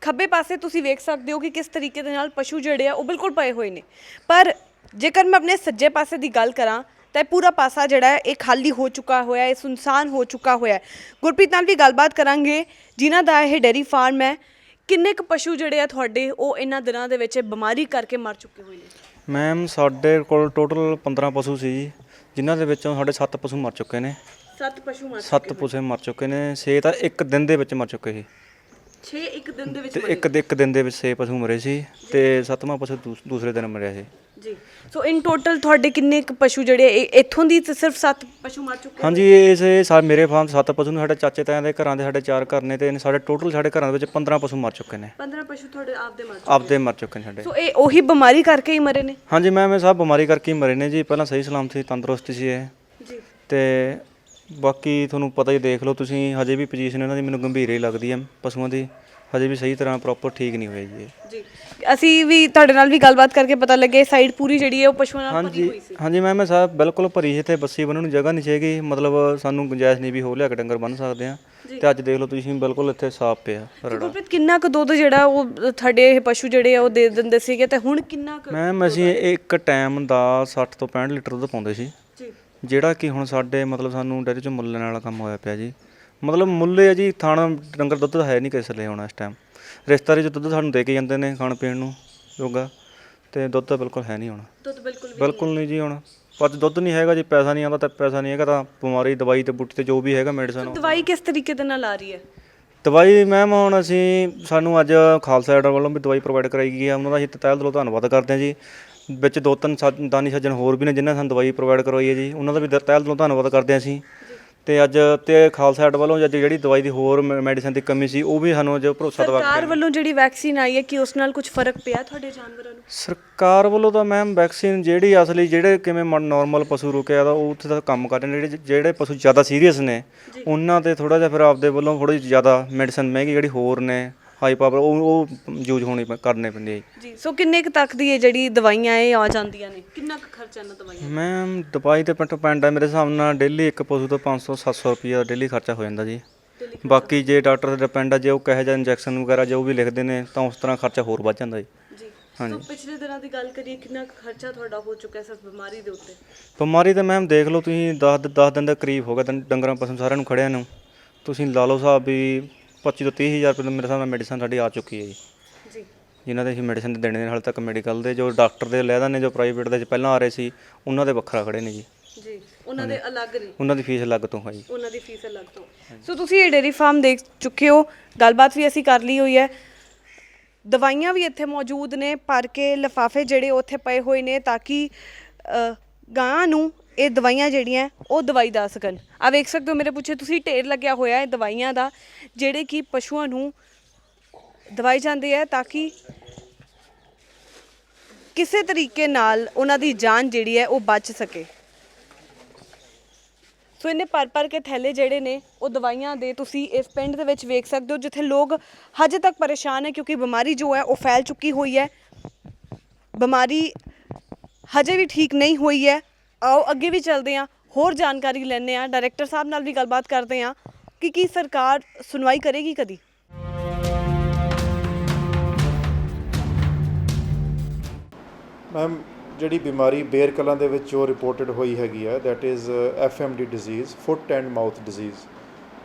ਖੱਬੇ ਪਾਸੇ ਤੁਸੀਂ ਵੇਖ ਸਕਦੇ ਹੋ ਕਿ ਕਿਸ ਤਰੀਕੇ ਦੇ ਨਾਲ ਪਸ਼ੂ ਜਿਹੜੇ ਆ ਉਹ ਬਿਲਕੁਲ ਪਏ ਹੋਏ ਨੇ। ਪਰ ਜੇਕਰ ਮੈਂ ਆਪਣੇ ਸੱਜੇ ਪਾਸੇ ਦੀ ਗੱਲ ਕਰਾਂ ਤਾਂ ਇਹ ਪੂਰਾ ਪਾਸਾ ਜਿਹੜਾ ਹੈ ਇਹ ਖਾਲੀ ਹੋ ਚੁੱਕਾ ਹੋਇਆ, ਇਹ ਸੁਨਸਾਨ ਹੋ ਚੁੱਕਾ ਹੋਇਆ। ਗੁਰਪ੍ਰੀਤ ਨਾਲ ਵੀ ਗੱਲਬਾਤ ਕਰਾਂਗੇ ਜਿਨ੍ਹਾਂ ਦਾ ਇਹ ਡੇਅਰੀ ਫਾਰਮ ਹੈ। ਕਿੰਨੇ ਕੁ ਪਸ਼ੂ ਜਿਹੜੇ ਆ ਤੁਹਾਡੇ ਉਹ ਇਹਨਾਂ ਦਿਨਾਂ ਦੇ ਵਿੱਚ ਬਿਮਾਰੀ ਕਰਕੇ ਮਰ ਚੁੱਕੇ ਹੋਏ ਨੇ? ਮੈਮ ਸਾਡੇ ਕੋਲ ਟੋਟਲ 15 ਪਸ਼ੂ ਸੀ ਜੀ, ਜਿਨ੍ਹਾਂ ਦੇ ਵਿੱਚੋਂ ਸਾਡੇ 7 ਪਸ਼ੂ ਮਰ ਚੁੱਕੇ ਨੇ। 7 ਪਸ਼ੂ ਮਰ 7 ਪਸ਼ੂ ਮਰ ਚੁੱਕੇ ਨੇ, 6 ਤਾਂ ਇੱਕ ਦਿਨ ਦੇ ਵਿੱਚ ਮਰ ਚੁੱਕੇ ਸੀ। 6 ਇੱਕ ਦਿਨ ਦੇ ਵਿੱਚ ਤੇ ਇੱਕ ਦਿਨ ਦੇ ਵਿੱਚ 6 ਪਸ਼ੂ ਮਰੇ ਸੀ ਤੇ 7ਵਾਂ ਪਸ਼ੂ ਦੂਸਰੇ ਦਿਨ ਮਰਿਆ ਸੀ ਜੀ। ਸੋ ਇਨ ਟੋਟਲ ਤੁਹਾਡੇ ਕਿੰਨੇ ਕੁ ਪਸ਼ੂ ਜਿਹੜੇ ਇੱਥੋਂ ਦੀ ਸਿਰਫ 7 ਪਸ਼ੂ ਮਰ ਚੁੱਕੇ? ਹਾਂਜੀ, ਮੇਰੇ ਫਾਰਮ 7 ਪਸ਼ੂ ਨੇ। ਸਾਡੇ ਚਾਚੇ ਤਾਇਆਂ ਦੇ ਘਰਾਂ ਦੇ ਸਾਡੇ 4 ਘਰ ਨੇ ਤੇ ਸਾਡੇ ਟੋਟਲ ਸਾਡੇ ਘਰਾਂ ਦੇ ਵਿੱਚ 15 ਪਸ਼ੂ ਮਰ ਚੁੱਕੇ ਨੇ। 15 ਪਸ਼ੂ ਤੁਹਾਡੇ ਆਪਦੇ ਮਰ ਚੁੱਕੇ ਨੇ ਸਾਡੇ। ਸੋ ਇਹ ਉਹੀ ਬਿਮਾਰੀ ਕਰਕੇ ਹੀ ਮਰੇ ਨੇ? ਹਾਂਜੀ ਮੈਮ, ਇਹ ਸਭ ਬਿਮਾਰੀ ਕਰਕੇ ਹੀ ਮਰੇ ਨੇ ਜੀ। ਪਹਿਲਾਂ ਸਹੀ ਸਲਾਮਤ ਸੀ, ਤੰਦਰੁਸਤ ਸੀ ਇਹ ਜੀ। ਤੇ ਬਾਕੀ ਤੁਹਾਨੂੰ ਪਤਾ ਹੀ ਦੇਖ ਲਓ ਤੁਸੀਂ, ਹਜੇ ਵੀ ਪੋਜੀਸ਼ਨ ਇਹਨਾਂ ਦੀ ਮੈਨੂੰ ਗੰਭੀਰ ਹੀ ਲੱਗਦੀ ਹੈ ਪਸ਼ੂਆਂ ਦੀ। ਹਜੇ ਵੀ ਸਹੀ ਤਰ੍ਹਾਂ ਪ੍ਰੋਪਰ ਠੀਕ ਨਹੀਂ ਹੋਏ ਜੀ। ਜੀ, ਅਸੀਂ ਵੀ ਤੁਹਾਡੇ ਨਾਲ ਵੀ ਗੱਲਬਾਤ ਕਰਕੇ ਪਤਾ ਲੱਗੇ ਸਾਈਡ ਪੂਰੀ ਜਿਹੜੀ ਹੈ ਉਹ ਪਸ਼ੂਆਂ ਨਾਲ ਭਰੀ ਹੋਈ ਸੀ। ਹਾਂਜੀ ਮੈਮ, ਸਾਹਿਬ ਬਿਲਕੁਲ ਭਰੀ ਹੈ ਤੇ ਬੱਸੀ ਬੰਨ੍ਹਣ ਨੂੰ ਜਗ੍ਹਾ ਨਹੀਂ ਸੀਗੀ। ਮਤਲਬ ਸਾਨੂੰ ਗੁੰਜਾਇਸ਼ ਨਹੀਂ ਵੀ ਹੋ ਲਿਆ ਕੇ ਡੰਗਰ ਬੰਨ੍ਹ ਸਕਦੇ ਆ। ਤੇ ਅੱਜ ਦੇਖ ਲਓ ਤੁਸੀਂ, ਬਿਲਕੁਲ ਇੱਥੇ ਸਾਫ਼ ਪਿਆ ਰੜਾ। ਗੁਰਪ੍ਰੀਤ, ਕਿੰਨਾ ਕੁ ਦੁੱਧ ਜਿਹੜਾ ਉਹ ਤੁਹਾਡੇ ਇਹ ਪਸ਼ੂ ਜਿਹੜੇ ਆ ਉਹ ਦੇ ਦਿੰਦੇ ਸੀਗੇ ਤੇ ਹੁਣ ਕਿੰਨਾ ਕੁ? ਮੈਮ ਅਸੀਂ ਇੱਕ ਟਾਈਮ ਦਾ 60 ਤੋਂ 65 ਲੀਟਰ ਦੁੱਧ ਪਾਉਂਦੇ ਸੀ ਜੀ, ਜਿਹੜਾ ਕਿ ਹੁਣ ਸਾਡੇ ਮਤਲਬ ਸਾਨੂੰ ਡੇਅਰੀ 'ਚੋਂ ਮੁੱਲ ਲੈਣ ਵਾਲਾ ਕੰਮ ਹੋਇਆ ਪਿਆ ਜੀ। ਮਤਲਬ ਮੁੱਲ ਹੈ ਜੀ, ਥਾਣਾ ਡੰਗਰ ਦੁੱਧ ਹੈ ਨਹੀਂ ਕਿਸੇ ਲਈ ਹੁਣ ਇਸ ਟਾਈਮ। ਰਿਸ਼ਤੇਦਾਰੀ 'ਚ ਦੁੱਧ ਸਾਨੂੰ ਦੇ ਕੇ ਜਾਂਦੇ ਨੇ ਖਾਣ ਪੀਣ ਨੂੰ ਜੋਗਾ, ਤੇ ਦੁੱਧ ਤਾਂ ਬਿਲਕੁਲ ਹੈ ਨਹੀਂ ਹੁਣ। ਦੁੱਧ ਬਿਲਕੁਲ ਨਹੀਂ ਜੀ। ਹੁਣ ਪਰ ਦੁੱਧ ਨਹੀਂ ਹੈਗਾ ਜੀ, ਪੈਸਾ ਨਹੀਂ ਆਉਂਦਾ। ਤਾਂ ਪੈਸਾ ਨਹੀਂ ਹੈਗਾ ਤਾਂ ਬਿਮਾਰੀ ਦਵਾਈ ਤੇ ਬੂਟੀ ਤੇ ਜੋ ਵੀ ਹੈਗਾ ਮੈਡੀਸਨ। ਦਵਾਈ ਕਿਸ ਤਰੀਕੇ ਦੇ ਨਾਲ ਆ ਰਹੀ ਹੈ? ਦਵਾਈ ਮੈਮ ਹੁਣ ਸਾਨੂੰ ਅੱਜ ਖਾਲਸਾ ਏਡ ਵੱਲੋਂ ਵੀ ਦਵਾਈ ਪ੍ਰੋਵਾਈਡ ਕਰਾਈ ਗਈ ਹੈ। ਉਹਨਾਂ ਦਾ ਅਸੀਂ ਤਹਿ ਦਿਲੋਂ ਧੰਨਵਾਦ ਕਰਦੇ ਹਾਂ ਜੀ। ਵਿੱਚ 2-3 ਦਾਨੀ ਸੱਜਣ ਹੋਰ ਵੀ ਨੇ ਜਿਨ੍ਹਾਂ ਸਾਨੂੰ ਦਵਾਈ ਪ੍ਰੋਵਾਈਡ ਕਰਵਾਈ ਹੈ ਜੀ, ਉਹਨਾਂ ਦਾ ਵੀ ਤਹਿ ਦਿਲੋਂ ਧੰਨਵਾਦ ਕਰਦੇ ਹਾਂ ਅਸੀਂ। ਤੇ ਅੱਜ ਤੇ ਖਾਲਸਾ ਏਡ ਵੱਲੋਂ ਜਿਹੜੀ ਦਵਾਈ ਦੀ ਹੋਰ ਮੈਡੀਸਨ ਦੀ ਕਮੀ ਸੀ ਉਹ ਵੀ ਸਾਨੂੰ ਅੱਜ ਭਰੋਸਾ ਦਵਾ ਕੇ ਸਰਕਾਰ ਵੱਲੋਂ ਜਿਹੜੀ ਵੈਕਸੀਨ ਆਈ ਹੈ ਕਿ ਉਸ ਨਾਲ ਕੁਝ ਫਰਕ ਪਿਆ ਤੁਹਾਡੇ ਜਾਨਵਰਾਂ ਨੂੰ? ਸਰਕਾਰ ਵੱਲੋਂ ਤਾਂ ਮੈਮ ਵੈਕਸੀਨ ਜਿਹੜੀ ਅਸਲੀ ਜਿਹੜੇ ਕਿਵੇਂ ਨਾਰਮਲ ਪਸ਼ੂ ਰੁਕਿਆ ਤਾਂ ਉਹ ਉੱਥੇ ਤਾਂ ਕੰਮ ਕਰ ਰਹੇ ਨੇ। ਜਿਹੜੇ ਪਸ਼ੂ ਜ਼ਿਆਦਾ ਸੀਰੀਅਸ ਨੇ ਉਹਨਾਂ ਤੇ ਥੋੜ੍ਹਾ ਜਿਹਾ ਫਿਰ ਆਪਦੇ ਵੱਲੋਂ ਥੋੜ੍ਹੀ ਜ਼ਿਆਦਾ ਮੈਡੀਸਨ ਮਹਿੰਗੀ ਜਿਹੜੀ ਹੋਰ ਨੇ ਹਾਈ ਪਾਵਰ ਉਹ ਯੂਜ਼ ਕਰਨੇ ਪੈਂਦੇ ਜੀ। ਸੋ ਕਿੰਨੇ ਕੁ ਤੱਕ ਦੀ ਇਹ ਜਿਹੜੀ ਦਵਾਈਆਂ ਇਹ ਆ ਜਾਂਦੀਆਂ ਨੇ? ਕਿੰਨਾ ਕੁ ਖਰਚਾ ਇਹਨਾਂ ਦਵਾਈਆਂ? ਮੈਮ ਦਵਾਈ ਤੇ ਪੈਂਦਾ ਮੇਰੇ ਹਿਸਾਬ ਨਾਲ ਡੇਲੀ ਇੱਕ ਪਸ਼ੂ ਤੋਂ 500-700 ਰੁਪਈਆ ਡੇਲੀ ਖਰਚਾ ਹੋ ਜਾਂਦਾ ਜੀ। ਬਾਕੀ ਜੇ ਡਾਕਟਰ ਤੇ ਡਿਪੈਂਡ ਆ, ਜੇ ਉਹ ਕਹੇ ਜਾਂ ਇੰਜੈਕਸ਼ਨ ਵਗੈਰਾ ਜੋ ਵੀ ਲਿਖਦੇ ਨੇ ਤਾਂ ਉਸ ਤਰ੍ਹਾਂ ਖਰਚਾ ਹੋਰ ਵੱਧ ਜਾਂਦਾ ਜੀ। ਸੋ ਪਿਛਲੇ ਦਿਨਾਂ ਦੀ ਗੱਲ ਕਰੀਏ, ਕਿੰਨਾ ਕੁ ਖਰਚਾ ਤੁਹਾਡਾ ਹੋ ਚੁੱਕਾ ਇਸ ਬਿਮਾਰੀ ਦੇ ਉੱਤੇ? ਬਿਮਾਰੀ ਤਾਂ ਮੈਮ ਦੇਖ ਲਓ ਤੁਸੀਂ 10 ਦਿਨ ਦੇ ਕਰੀਬ ਹੋ ਗਿਆ ਡੰਗਰਾਂ ਪਸ਼ੂ ਸਾਰਿਆਂ ਨੂੰ ਖੜਿਆਂ ਨੂੰ। ਤੁਸੀਂ ਲਾ ਲਓ ਹਿਸਾਬ ਵੀ 25 ਤੋਂ 30 ਹਜ਼ਾਰ ਰੁਪਏ ਮੇਰੇ ਹਿਸਾਬ ਨਾਲ ਮੈਡੀਸਨ ਸਾਡੀ ਆ ਚੁੱਕੀ ਹੈ ਜੀ। ਜਿਨ੍ਹਾਂ ਦੇ ਅਸੀਂ ਮੈਡੀਸਨ ਦੇਣੇ ਨੇ ਹਾਲੇ ਤੱਕ। ਮੈਡੀਕਲ ਦੇ ਜੋ ਡਾਕਟਰ ਦੇ ਲੈਦਾ ਨੇ, ਜੋ ਪ੍ਰਾਈਵੇਟ ਦੇ ਪਹਿਲਾਂ ਆ ਰਹੇ ਸੀ ਉਹਨਾਂ ਦੇ ਵੱਖਰਾ ਖੜੇ ਨੇ ਜੀ। ਉਹਨਾਂ ਦੇ ਅਲੱਗ ਨੇ? ਉਹਨਾਂ ਦੀ ਫੀਸ ਅਲੱਗ ਤੋਂ ਹੈ ਜੀ। ਉਹਨਾਂ ਦੀ ਫੀਸ ਅਲੱਗ ਤੋਂ। ਸੋ ਤੁਸੀਂ ਇਹ ਡੇਅਰੀ ਫਾਰਮ ਦੇਖ ਚੁੱਕੇ ਹੋ, ਗੱਲਬਾਤ ਵੀ ਅਸੀਂ ਕਰ ਲਈ ਹੋਈ ਹੈ। ਦਵਾਈਆਂ ਵੀ ਇੱਥੇ ਮੌਜੂਦ ਨੇ, ਭਰ ਕੇ ਲਿਫਾਫੇ ਜਿਹੜੇ ਉੱਥੇ ਪਏ ਹੋਏ ਨੇ ਤਾਂ ਕਿ ਗਾਂ ਨੂੰ ਇਹ ਦਵਾਈਆਂ ਜਿਹੜੀਆਂ ਉਹ ਦਵਾਈ ਦਾ ਸਕਣ। ਆ ਵੇਖ ਸਕਦੇ ਹੋ ਮੇਰੇ ਪਿੱਛੇ ਤੁਸੀਂ, ਢੇਰ ਲੱਗਿਆ ਹੋਇਆ ਹੈ ਦਵਾਈਆਂ ਦਾ, ਜਿਹੜੇ ਕਿ ਪਸ਼ੂਆਂ ਨੂੰ ਦਵਾਈ ਜਾਂਦੇ ਹੈ ਤਾਂ ਕਿ ਕਿਸੇ ਤਰੀਕੇ ਨਾਲ ਉਹਨਾਂ ਦੀ ਜਾਨ ਜਿਹੜੀ ਹੈ ਉਹ ਬਚ ਸਕੇ। ਸੋ ਇਹਨੇ ਭਰ ਕੇ ਥੈਲੇ ਜਿਹੜੇ ਨੇ ਉਹ ਦਵਾਈਆਂ ਦੇ ਤੁਸੀਂ ਇਸ ਪਿੰਡ ਦੇ ਵਿੱਚ ਵੇਖ ਸਕਦੇ ਹੋ, ਜਿੱਥੇ ਲੋਕ ਹਜੇ ਤੱਕ ਪਰੇਸ਼ਾਨ ਹੈ ਕਿਉਂਕਿ ਬਿਮਾਰੀ ਜੋ ਹੈ ਉਹ ਫੈਲ ਚੁੱਕੀ ਹੋਈ ਹੈ। ਬਿਮਾਰੀ ਹਜੇ ਵੀ ਠੀਕ ਨਹੀਂ ਹੋਈ ਹੈ। ਆਓ ਅੱਗੇ ਵੀ ਚੱਲਦੇ ਹਾਂ, ਹੋਰ ਜਾਣਕਾਰੀ ਲੈਂਦੇ ਹਾਂ, ਡਾਇਰੈਕਟਰ ਸਾਹਿਬ ਨਾਲ ਵੀ ਗੱਲਬਾਤ ਕਰਦੇ ਹਾਂ ਕਿ ਕੀ ਸਰਕਾਰ ਸੁਣਵਾਈ ਕਰੇਗੀ ਕਦੀ। ਮੈਮ ਜਿਹੜੀ ਬਿਮਾਰੀ ਬੇਰ ਕਲਾਂ ਦੇ ਵਿੱਚ ਜੋ ਰਿਪੋਰਟਡ ਹੋਈ ਹੈਗੀ ਹੈ that is FMD disease, foot and mouth disease.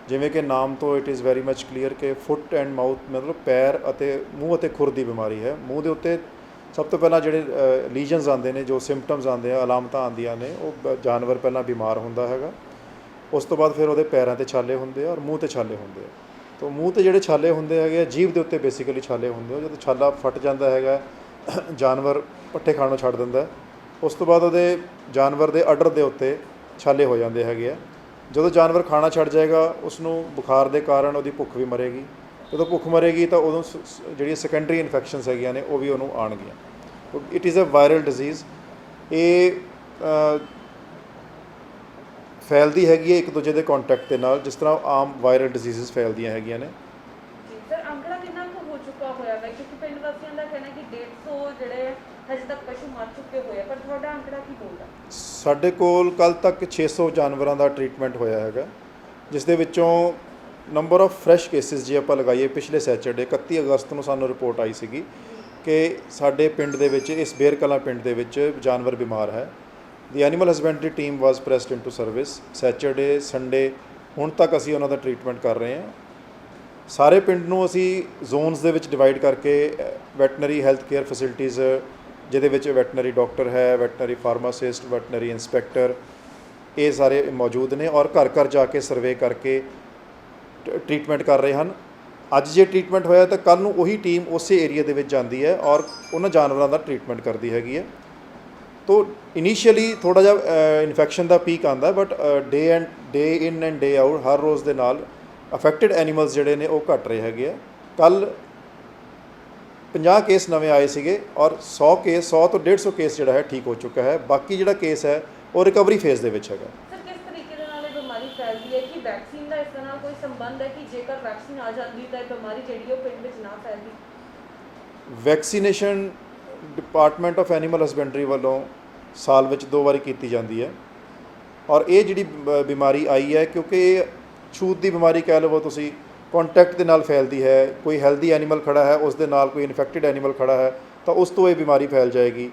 ਜਿਵੇਂ ਕਿ ਨਾਮ ਤੋਂ it is very much clear ਕਿ ਫੁੱਟ ਐਂਡ ਮਾਊਥ ਮਤਲਬ ਪੈਰ ਅਤੇ ਮੂੰਹ ਅਤੇ ਖੁਰ ਦੀ ਬਿਮਾਰੀ ਹੈ। ਮੂੰਹ ਦੇ ਉੱਤੇ ਸਭ ਤੋਂ ਪਹਿਲਾਂ ਜਿਹੜੇ ਲੀਜਨਸ ਆਉਂਦੇ ਨੇ, ਜੋ ਸਿੰਪਟਮਸ ਆਉਂਦੇ ਆ, ਅਲਾਮਤਾਂ ਆਉਂਦੀਆਂ ਨੇ, ਉਹ ਜਾਨਵਰ ਪਹਿਲਾਂ ਬਿਮਾਰ ਹੁੰਦਾ ਹੈਗਾ। ਉਸ ਤੋਂ ਬਾਅਦ ਫਿਰ ਉਹਦੇ ਪੈਰਾਂ 'ਤੇ ਛਾਲੇ ਹੁੰਦੇ ਆ ਔਰ ਮੂੰਹ 'ਤੇ ਛਾਲੇ ਹੁੰਦੇ ਆ। ਤਾਂ ਮੂੰਹ 'ਤੇ ਜਿਹੜੇ ਛਾਲੇ ਹੁੰਦੇ ਹੈਗੇ ਆ, ਜੀਭ ਦੇ ਉੱਤੇ ਬੇਸਿਕਲੀ ਛਾਲੇ ਹੁੰਦੇ ਆ। ਜਦੋਂ ਛਾਲਾ ਫਟ ਜਾਂਦਾ ਹੈਗਾ, ਜਾਨਵਰ ਪੱਠੇ ਖਾਣੋਂ ਛੱਡ ਦਿੰਦਾ। ਉਸ ਤੋਂ ਬਾਅਦ ਉਹਦੇ ਜਾਨਵਰ ਦੇ ਅਡਰ ਦੇ ਉੱਤੇ ਛਾਲੇ ਹੋ ਜਾਂਦੇ ਹੈਗੇ ਆ। ਜਦੋਂ ਜਾਨਵਰ ਖਾਣਾ ਛੱਡ ਜਾਏਗਾ, ਉਸ ਨੂੰ ਬੁਖਾਰ ਦੇ ਕਾਰਨ ਉਹਦੀ ਭੁੱਖ ਵੀ ਮਰੇਗੀ। ਜਦੋਂ ਭੁੱਖ ਮਰੇਗੀ ਤਾਂ ਉਦੋਂ ਜਿਹੜੀਆਂ ਸੈਕੰਡਰੀ ਇਨਫੈਕਸ਼ਨਸ ਹੈਗੀਆਂ ਨੇ ਉਹ ਵੀ ਉਹਨੂੰ ਆਉਣਗੀਆਂ। It is a viral disease. ਇਹ ਫੈਲਦੀ ਹੈਗੀ ਹੈ ਇੱਕ ਦੂਜੇ ਦੇ ਕੰਟੈਕਟ ਦੇ ਨਾਲ, ਜਿਸ ਤਰ੍ਹਾਂ ਆਮ ਵਾਇਰਲ ਡਿਜ਼ੀਜ਼ਸ ਫੈਲਦੀਆਂ ਹੈਗੀਆਂ ਨੇ। ਸਰ ਅੰਕੜਾ ਕਿੰਨਾ ਕੁ ਹੋ ਚੁੱਕਾ ਹੋਇਆ ਹੈ? ਕਿਉਂਕਿ ਪਿੰਡ ਵਾਸੀਆਂ ਦਾ ਕਹਿਣਾ ਕਿ 150 ਜਿਹੜੇ ਹਜੇ ਤੱਕ ਪਸ਼ੂ ਮਰ ਚੁੱਕੇ ਹੋਏ ਆ, ਪਰ ਤੁਹਾਡਾ ਅੰਕੜਾ ਕੀ ਬੋਲਦਾ? ਸਾਡੇ ਕੋਲ ਕੱਲ੍ਹ ਤੱਕ 600 ਜਾਨਵਰਾਂ ਦਾ ਟ੍ਰੀਟਮੈਂਟ ਹੋਇਆ ਹੈਗਾ, ਜਿਸ ਦੇ ਵਿੱਚੋਂ ਨੰਬਰ ਆਫ ਫਰੈਸ਼ ਕੇਸਿਸ ਜੇ ਆਪਾਂ ਲਗਾਈਏ, ਪਿਛਲੇ ਸੈਚਰਡੇ 31 ਅਗਸਤ ਨੂੰ ਸਾਨੂੰ ਰਿਪੋਰਟ ਆਈ ਸੀਗੀ ਕਿ ਸਾਡੇ ਪਿੰਡ ਦੇ ਵਿੱਚ, ਇਸ ਬੇਰ ਕਲਾਂ ਪਿੰਡ ਦੇ ਵਿੱਚ ਜਾਨਵਰ ਬਿਮਾਰ ਹੈ। ਦੀ ਐਨੀਮਲ ਹਸਬੈਂਡਰੀ ਟੀਮ ਵਾਸ pressed into service Saturday, Sunday, ਹੁਣ ਤੱਕ ਅਸੀਂ ਉਹਨਾਂ ਦਾ ਟ੍ਰੀਟਮੈਂਟ ਕਰ ਰਹੇ ਹਾਂ। ਸਾਰੇ ਪਿੰਡ ਨੂੰ ਅਸੀਂ ਜ਼ੋਨਸ ਦੇ ਵਿੱਚ ਡਿਵਾਈਡ ਕਰਕੇ ਵੈਟਨਰੀ ਹੈਲਥ ਕੇਅਰ ਫੈਸਿਲਿਟੀਜ਼, ਜਿਹਦੇ ਵਿੱਚ ਵੈਟਨਰੀ ਡਾਕਟਰ ਹੈ, ਵੈਟਨਰੀ ਫਾਰਮਾਸਿਸਟ, ਵੈਟਨਰੀ ਇੰਸਪੈਕਟਰ, ਇਹ ਸਾਰੇ ਮੌਜੂਦ ਨੇ ਔਰ ਘਰ ਘਰ ਜਾ ਕੇ ਸਰਵੇ ਕਰਕੇ ਟ੍ਰੀਟਮੈਂਟ ਕਰ ਰਹੇ ਹਨ। ਅੱਜ ਜੇ ਟ੍ਰੀਟਮੈਂਟ ਹੋਇਆ ਤਾਂ ਕੱਲ੍ਹ ਨੂੰ ਉਹੀ ਟੀਮ ਉਸੇ ਏਰੀਆ ਦੇ ਵਿੱਚ ਜਾਂਦੀ ਹੈ ਔਰ ਉਹਨਾਂ ਜਾਨਵਰਾਂ ਦਾ ਟ੍ਰੀਟਮੈਂਟ ਕਰਦੀ ਹੈਗੀ ਹੈ। ਤੋ ਇਨੀਸ਼ੀਅਲੀ ਥੋੜ੍ਹਾ ਜਿਹਾ ਇਨਫੈਕਸ਼ਨ ਦਾ ਪੀਕ ਆਉਂਦਾ, but day in and day out ਹਰ ਰੋਜ਼ ਦੇ ਨਾਲ ਅਫੈਕਟਡ ਐਨੀਮਲਸ ਜਿਹੜੇ ਨੇ ਉਹ ਘਟ ਰਹੇ ਹੈਗੇ ਆ। ਕੱਲ੍ਹ 50 ਕੇਸ ਨਵੇਂ ਆਏ ਸੀਗੇ ਔਰ 100 ਤੋਂ 150 ਕੇਸ ਜਿਹੜਾ ਹੈ ਠੀਕ ਹੋ ਚੁੱਕਾ ਹੈ। ਬਾਕੀ ਜਿਹੜਾ ਕੇਸ ਹੈ ਉਹ ਰਿਕਵਰੀ ਫੇਜ਼ ਦੇ ਵਿੱਚ ਹੈਗਾ। ਸਰ ਕਿਸ ਤਰੀਕੇ ਦੇ ਨਾਲ ਇਹ ਬਿਮਾਰੀ ਫੈਲਦੀ ਹੈ? ਕਿ ਵੈਕਸੀਨ ਦਾ ਇਸ ਨਾਲ ਕੋਈ ਸੰਬੰਧ ਹੈ ਕਿ ਜੇਕਰ ਵੈਕਸੀਨ ਆ ਜਾਂਦੀ ਤਾਂ ਇਹ ਬਿਮਾਰੀ ਜਿਹੜੀ ਉਹ ਪਿੰਡ ਵਿੱਚ ਨਾ ਫੈਲਦੀ? Vaccination department of animal husbandry ਵੱਲੋਂ ਸਾਲ ਵਿੱਚ 2 ਵਾਰੀ ਕੀਤੀ ਜਾਂਦੀ ਹੈ ਔਰ ਇਹ ਜਿਹੜੀ ਬਿਮਾਰੀ ਆਈ ਹੈ, ਕਿਉਂਕਿ ਇਹ ਛੂਤ ਦੀ ਬਿਮਾਰੀ ਕਹਿ ਲਵੋ ਤੁਸੀਂ, ਕੰਟੈਕਟ ਦੇ ਨਾਲ ਫੈਲਦੀ ਹੈ। ਕੋਈ ਹੈਲਦੀ ਐਨੀਮਲ ਖੜਾ ਹੈ, ਉਸ ਦੇ ਨਾਲ ਕੋਈ ਇਨਫੈਕਟਡ ਐਨੀਮਲ ਖੜਾ ਹੈ ਤਾਂ ਉਸ ਤੋਂ ਇਹ ਬਿਮਾਰੀ ਫੈਲ ਜਾਏਗੀ।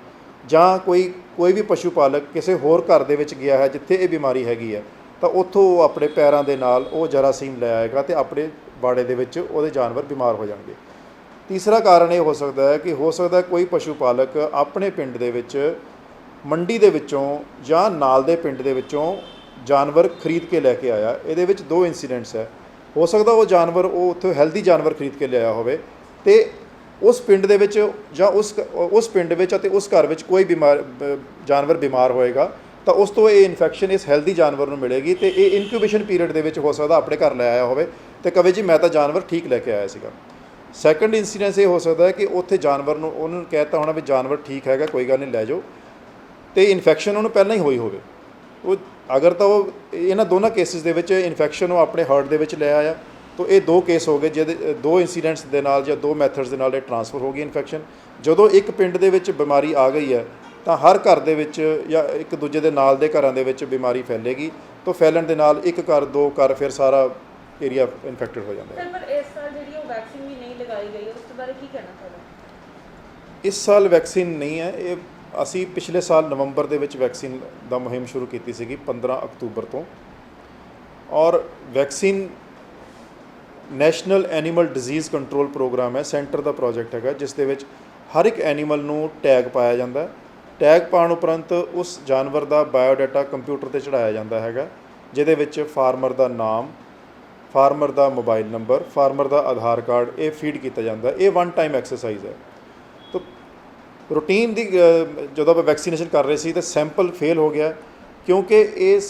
ਜਾਂ ਕੋਈ ਵੀ ਪਸ਼ੂ ਪਾਲਕ ਕਿਸੇ ਹੋਰ ਘਰ ਦੇ ਵਿੱਚ ਗਿਆ ਹੈ ਜਿੱਥੇ ਇਹ ਬਿਮਾਰੀ ਹੈਗੀ ਹੈ ਤਾਂ ਉੱਥੋਂ ਉਹ ਆਪਣੇ ਪੈਰਾਂ ਦੇ ਨਾਲ ਉਹ ਜਰਾਸੀਮ ਲੈ ਆਏਗਾ ਅਤੇ ਆਪਣੇ ਬਾੜੇ ਦੇ ਵਿੱਚ ਉਹਦੇ ਜਾਨਵਰ ਬਿਮਾਰ ਹੋ ਜਾਣਗੇ। ਤੀਸਰਾ ਕਾਰਨ ਇਹ ਹੋ ਸਕਦਾ ਹੈ ਕਿ ਕੋਈ ਪਸ਼ੂ ਪਾਲਕ ਆਪਣੇ ਪਿੰਡ ਦੇ ਵਿੱਚ ਮੰਡੀ ਦੇ ਵਿੱਚੋਂ ਜਾਂ ਨਾਲ ਦੇ ਪਿੰਡ ਦੇ ਵਿੱਚੋਂ ਜਾਨਵਰ ਖਰੀਦ ਕੇ ਲੈ ਕੇ ਆਇਆ। ਇਹਦੇ ਵਿੱਚ 2 ਇੰਸੀਡੈਂਟਸ ਹੈ। ਹੋ ਸਕਦਾ ਉਹ ਜਾਨਵਰ ਉਹ ਉੱਥੋਂ ਹੈਲਦੀ ਜਾਨਵਰ ਖਰੀਦ ਕੇ ਲਿਆਇਆ ਹੋਵੇ ਅਤੇ ਉਸ ਪਿੰਡ ਦੇ ਵਿੱਚ ਜਾਂ ਉਸ ਪਿੰਡ ਵਿੱਚ ਅਤੇ ਉਸ ਘਰ ਵਿੱਚ ਕੋਈ ਜਾਨਵਰ ਬਿਮਾਰ ਹੋਏਗਾ ਤਾਂ ਉਸ ਤੋਂ ਇਹ ਇਨਫੈਕਸ਼ਨ ਇਸ ਹੈਲਦੀ ਜਾਨਵਰ ਨੂੰ ਮਿਲੇਗੀ ਅਤੇ ਇਹ ਇਨਕਿਊਬੇਸ਼ਨ ਪੀਰੀਅਡ ਦੇ ਵਿੱਚ ਹੋ ਸਕਦਾ ਆਪਣੇ ਘਰ ਲੈ ਆਇਆ ਹੋਵੇ ਅਤੇ ਕਵੇ ਜੀ ਮੈਂ ਤਾਂ ਜਾਨਵਰ ਠੀਕ ਲੈ ਕੇ ਆਇਆ ਸੀਗਾ। ਸੈਕੰਡ ਇੰਸੀਡੈਂਸ ਇਹ ਹੋ ਸਕਦਾ ਹੈ ਕਿ ਉੱਥੇ ਜਾਨਵਰ ਨੂੰ ਉਹਨਾਂ ਨੂੰ ਕਹਿ ਦਿੱਤਾ ਹੋਣਾ ਵੀ ਜਾਨਵਰ ਠੀਕ ਹੈਗਾ, ਕੋਈ ਗੱਲ ਨਹੀਂ, ਲੈ ਜਾਓ, ਅਤੇ ਇਨਫੈਕਸ਼ਨ ਉਹਨੂੰ ਪਹਿਲਾਂ ਹੀ ਹੋਈ ਹੋਵੇ। ਉਹ ਅਗਰ ਤਾਂ ਉਹ ਇਹਨਾਂ ਦੋਨਾਂ ਕੇਸਿਸ ਦੇ ਵਿੱਚ ਇਨਫੈਕਸ਼ਨ ਉਹ ਆਪਣੇ ਹਾਰਟ ਦੇ ਵਿੱਚ ਲੈ ਆਇਆ ਤਾਂ ਇਹ 2 ਕੇਸ ਹੋ ਗਏ, ਜਿਹਦੇ 2 ਇੰਸੀਡੈਂਟਸ ਦੇ ਨਾਲ ਜਾਂ 2 ਮੈਥਡਸ ਦੇ ਨਾਲ ਇਹ ਟਰਾਂਸਫਰ ਹੋ ਗਈ ਇਨਫੈਕਸ਼ਨ। ਜਦੋਂ ਇੱਕ ਪਿੰਡ ਦੇ ਵਿੱਚ ਬਿਮਾਰੀ ਆ ਗਈ ਹੈ ਤਾਂ ਹਰ ਘਰ ਦੇ ਵਿੱਚ ਜਾਂ ਇੱਕ ਦੂਜੇ ਦੇ ਨਾਲ ਦੇ ਘਰਾਂ ਦੇ ਵਿੱਚ ਬਿਮਾਰੀ ਫੈਲੇਗੀ। ਤਾਂ ਫੈਲਣ ਦੇ ਨਾਲ 1 ਘਰ 2 ਘਰ ਫਿਰ ਸਾਰਾ ਏਰੀਆ ਇਨਫੈਕਟਡ ਹੋ ਜਾਂਦਾ ਹੈ। ਪਰ ਇਸ ਸਾਲ ਜਿਹੜੀ ਉਹ ਵੈਕਸੀਨ ਵੀ ਨਹੀਂ ਲਗਾਈ ਗਈ, ਉਸ ਬਾਰੇ ਕੀ ਕਹਿਣਾ ਚਾਹੁੰਦੇ? ਇਸ ਸਾਲ ਵੈਕਸੀਨ ਨਹੀਂ ਹੈ। ਇਹ ਅਸੀਂ ਪਿਛਲੇ ਸਾਲ ਨਵੰਬਰ ਦੇ ਵਿੱਚ ਵੈਕਸੀਨ ਦਾ ਮੁਹਿੰਮ ਸ਼ੁਰੂ ਕੀਤੀ ਸੀਗੀ 15 ਅਕਤੂਬਰ ਤੋਂ, ਔਰ vaccine national animal disease control programme ਹੈ, ਸੈਂਟਰ ਦਾ ਪ੍ਰੋਜੈਕਟ ਹੈਗਾ, ਜਿਸ ਦੇ ਵਿੱਚ ਹਰ ਇੱਕ ਐਨੀਮਲ ਨੂੰ ਟੈਗ ਪਾਇਆ ਜਾਂਦਾ। ਟੈਗ ਪਾਉਣ ਉਪਰੰਤ ਉਸ ਜਾਨਵਰ ਦਾ ਬਾਇਓਡਾਟਾ ਕੰਪਿਊਟਰ 'ਤੇ ਚੜ੍ਹਾਇਆ ਜਾਂਦਾ ਹੈਗਾ, ਜਿਹਦੇ ਵਿੱਚ ਫਾਰਮਰ ਦਾ ਨਾਮ, ਫਾਰਮਰ ਦਾ ਮੋਬਾਈਲ ਨੰਬਰ, ਫਾਰਮਰ ਦਾ ਆਧਾਰ ਕਾਰਡ ਇਹ ਫੀਡ ਕੀਤਾ ਜਾਂਦਾ। ਇਹ 1 ਟਾਈਮ ਐਕਸਰਸਾਈਜ਼ ਹੈ। ਤਾਂ ਰੂਟੀਨ ਦੀ ਜਦੋਂ ਆਪਾਂ ਵੈਕਸੀਨੇਸ਼ਨ ਕਰ ਰਹੇ ਸੀ ਤਾਂ ਸੈਂਪਲ ਫੇਲ ਹੋ ਗਿਆ ਕਿਉਂਕਿ ਇਹ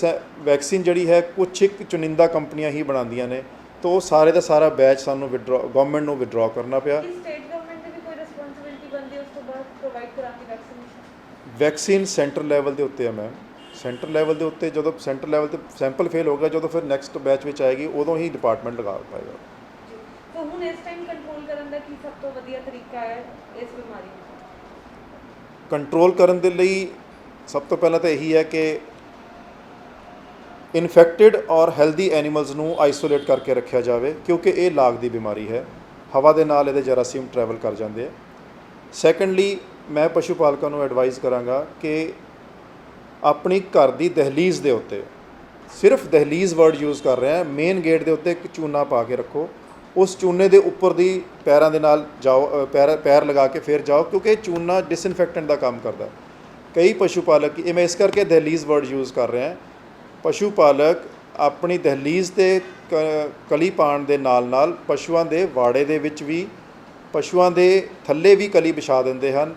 ਵੈਕਸੀਨ ਜਿਹੜੀ ਹੈ ਕੁਛ ਇੱਕ ਚੁਣਿੰਦਾ ਕੰਪਨੀਆਂ ਹੀ ਬਣਾਉਂਦੀਆਂ ਨੇ, ਤਾਂ ਉਹ ਸਾਰੇ ਦਾ ਸਾਰਾ ਬੈਚ ਸਾਨੂੰ ਗਵਰਨਮੈਂਟ ਨੂੰ ਵਿਡਰਾ ਕਰਨਾ ਪਿਆ। ਸਟੇਟ ਗਵਰਨਮੈਂਟ ਦੀ ਵੀ ਕੋਈ ਰਿਸਪੌਂਸਿਬਿਲਟੀ ਬਣਦੀ ਉਸ ਤੋਂ ਬਾਅਦ ਪ੍ਰੋਵਾਈਡ ਕਰਾਉਣ ਦੀ ਵੈਕਸੀਨੇਸ਼ਨ? ਵੈਕਸੀਨ ਸੈਂਟਰ ਲੈਵਲ ਦੇ ਉੱਤੇ ਹੈ ਮੈਮ। ਸੈਂਟਰ ਲੈਵਲ ਦੇ ਉੱਤੇ ਜਦੋਂ ਸੈਂਟਰ ਲੈਵਲ ਤੇ ਸੈਂਪਲ ਫੇਲ ਹੋ ਗਿਆ, ਜਦੋਂ ਫਿਰ ਨੈਕਸਟ ਬੈਚ ਵਿੱਚ ਆਏਗੀ ਉਦੋਂ ਹੀ ਡਿਪਾਰਟਮੈਂਟ ਲਗਾ ਪਾਏਗਾ। ਤਾਂ ਹੁਣ ਇਸ ਟਾਈਮ ਕੰਟਰੋਲ ਕਰਨ ਦਾ ਕੀ ਸਭ ਤੋਂ ਵਧੀਆ ਤਰੀਕਾ ਹੈ ਇਸ ਬਿਮਾਰੀ ਨੂੰ? ਕੰਟਰੋਲ ਕਰਨ ਦੇ ਲਈ ਸਭ ਤੋਂ ਪਹਿਲਾਂ ਤਾਂ ਇਹੀ ਹੈ ਕਿ ਇਨਫੈਕਟਿਡ ਔਰ ਹੈਲਦੀ ਐਨੀਮਲਸ ਨੂੰ ਆਈਸੋਲੇਟ ਕਰਕੇ ਰੱਖਿਆ ਜਾਵੇ, ਕਿਉਂਕਿ ਇਹ ਲਾਗ ਦੀ ਬਿਮਾਰੀ ਹੈ, ਹਵਾ ਦੇ ਨਾਲ ਇਹਦੇ ਜਰਾਸੀਮ ਟਰੈਵਲ ਕਰ ਜਾਂਦੇ ਆ। ਸੈਕੰਡਲੀ, ਮੈਂ ਪਸ਼ੂ ਪਾਲਕਾਂ ਨੂੰ ਐਡਵਾਈਜ਼ ਕਰਾਂਗਾ ਕਿ ਆਪਣੀ ਘਰ ਦੀ ਦਹਲੀਜ਼ ਦੇ ਉੱਤੇ, ਸਿਰਫ ਦਹਲੀਜ਼ ਵਰਡ ਯੂਜ਼ ਕਰ ਰਹੇ ਹਾਂ, ਮੇਨ ਗੇਟ ਦੇ ਉੱਤੇ ਇੱਕ ਚੂਨਾ ਪਾ ਕੇ ਰੱਖੋ। ਉਸ ਚੂਨੇ ਦੇ ਉੱਪਰ ਦੀ ਪੈਰਾਂ ਦੇ ਨਾਲ ਜਾਓ, ਪੈਰ ਲਗਾ ਕੇ ਫਿਰ ਜਾਓ, ਕਿਉਂਕਿ ਇਹ ਚੂਨਾ ਡਿਸਇਨਫੈਕਟੈਂਟ ਦਾ ਕੰਮ ਕਰਦਾ। ਕਈ ਪਸ਼ੂ ਪਾਲਕ, ਇਹ ਮੈਂ ਇਸ ਕਰਕੇ ਦਹਲੀਜ਼ ਵਰਡ ਯੂਜ਼ ਕਰ ਰਿਹਾ, ਪਸ਼ੂ ਪਾਲਕ ਆਪਣੀ ਦਹਲੀਜ਼ 'ਤੇ ਕਲੀ ਪਾਉਣ ਦੇ ਨਾਲ ਪਸ਼ੂਆਂ ਦੇ ਵਾੜੇ ਦੇ ਵਿੱਚ ਵੀ, ਪਸ਼ੂਆਂ ਦੇ ਥੱਲੇ ਵੀ ਕਲੀ ਵਿਛਾ ਦਿੰਦੇ ਹਨ।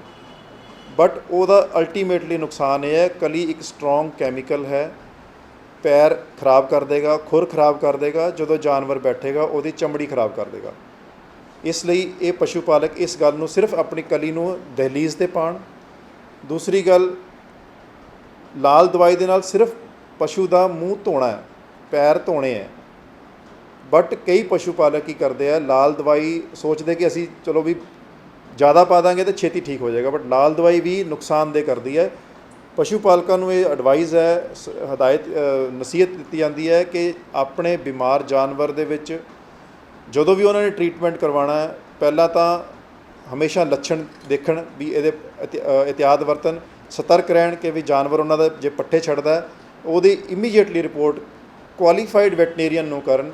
ਬਟ ਉਹਦਾ ਅਲਟੀਮੇਟਲੀ ਨੁਕਸਾਨ ਇਹ ਹੈ, ਕਲੀ ਇੱਕ ਸਟਰੋਂਗ ਕੈਮੀਕਲ ਹੈ, ਪੈਰ ਖਰਾਬ ਕਰ ਦੇਗਾ, ਖੁਰ ਖਰਾਬ ਕਰ ਦੇਗਾ, ਜਦੋਂ ਜਾਨਵਰ ਬੈਠੇਗਾ ਉਹਦੀ ਚਮੜੀ ਖਰਾਬ ਕਰ ਦੇਗਾ। ਇਸ ਲਈ ਇਹ ਪਸ਼ੂ ਪਾਲਕ ਇਸ ਗੱਲ ਨੂੰ ਸਿਰਫ ਆਪਣੀ ਕਲੀ ਨੂੰ ਦਹਲੀਜ਼ 'ਤੇ ਪਾਉਣ। ਦੂਸਰੀ ਗੱਲ, ਲਾਲ ਦਵਾਈ ਦੇ ਨਾਲ ਸਿਰਫ ਪਸ਼ੂ ਦਾ ਮੂੰਹ ਧੋਣਾ ਹੈ, ਪੈਰ ਧੋਣੇ ਹੈ। ਬਟ ਕਈ ਪਸ਼ੂ ਪਾਲਕ ਕੀ ਕਰਦੇ ਆ, ਲਾਲ ਦਵਾਈ ਸੋਚਦੇ ਕਿ ਅਸੀਂ ਚਲੋ ਵੀ ਜ਼ਿਆਦਾ ਪਾ ਦਾਂਗੇ ਤਾਂ ਛੇਤੀ ਠੀਕ ਹੋ ਜਾਏਗਾ, ਬਟ ਲਾਲ ਦਵਾਈ ਵੀ ਨੁਕਸਾਨਦੇਹ ਕਰਦੀ ਹੈ। ਪਸ਼ੂ ਪਾਲਕਾਂ ਨੂੰ ਇਹ ਐਡਵਾਈਜ਼ ਹੈ, ਹਦਾਇਤ ਨਸੀਹਤ ਦਿੱਤੀ ਜਾਂਦੀ ਹੈ ਕਿ ਆਪਣੇ ਬਿਮਾਰ ਜਾਨਵਰ ਦੇ ਵਿੱਚ ਜਦੋਂ ਵੀ ਉਹਨਾਂ ਨੇ ਟਰੀਟਮੈਂਟ ਕਰਵਾਉਣਾ ਹੈ, ਪਹਿਲਾਂ ਤਾਂ ਹਮੇਸ਼ਾ ਲੱਛਣ ਦੇਖਣ ਵੀ ਇਹਦੇ ਇਹਤਿਆਤ ਵਰਤਨ, ਸਤਰਕ ਰਹਿਣ ਕਿ ਵੀ ਜਾਨਵਰ ਉਹਨਾਂ ਦਾ ਜੇ ਪੱਠੇ ਛੱਡਦਾ ਉਹਦੀ ਇਮੀਡੀਏਟਲੀ ਰਿਪੋਰਟ ਕੁਆਲੀਫਾਈਡ ਵੈਟਨੇਰੀਅਨ ਨੂੰ ਕਰਨ।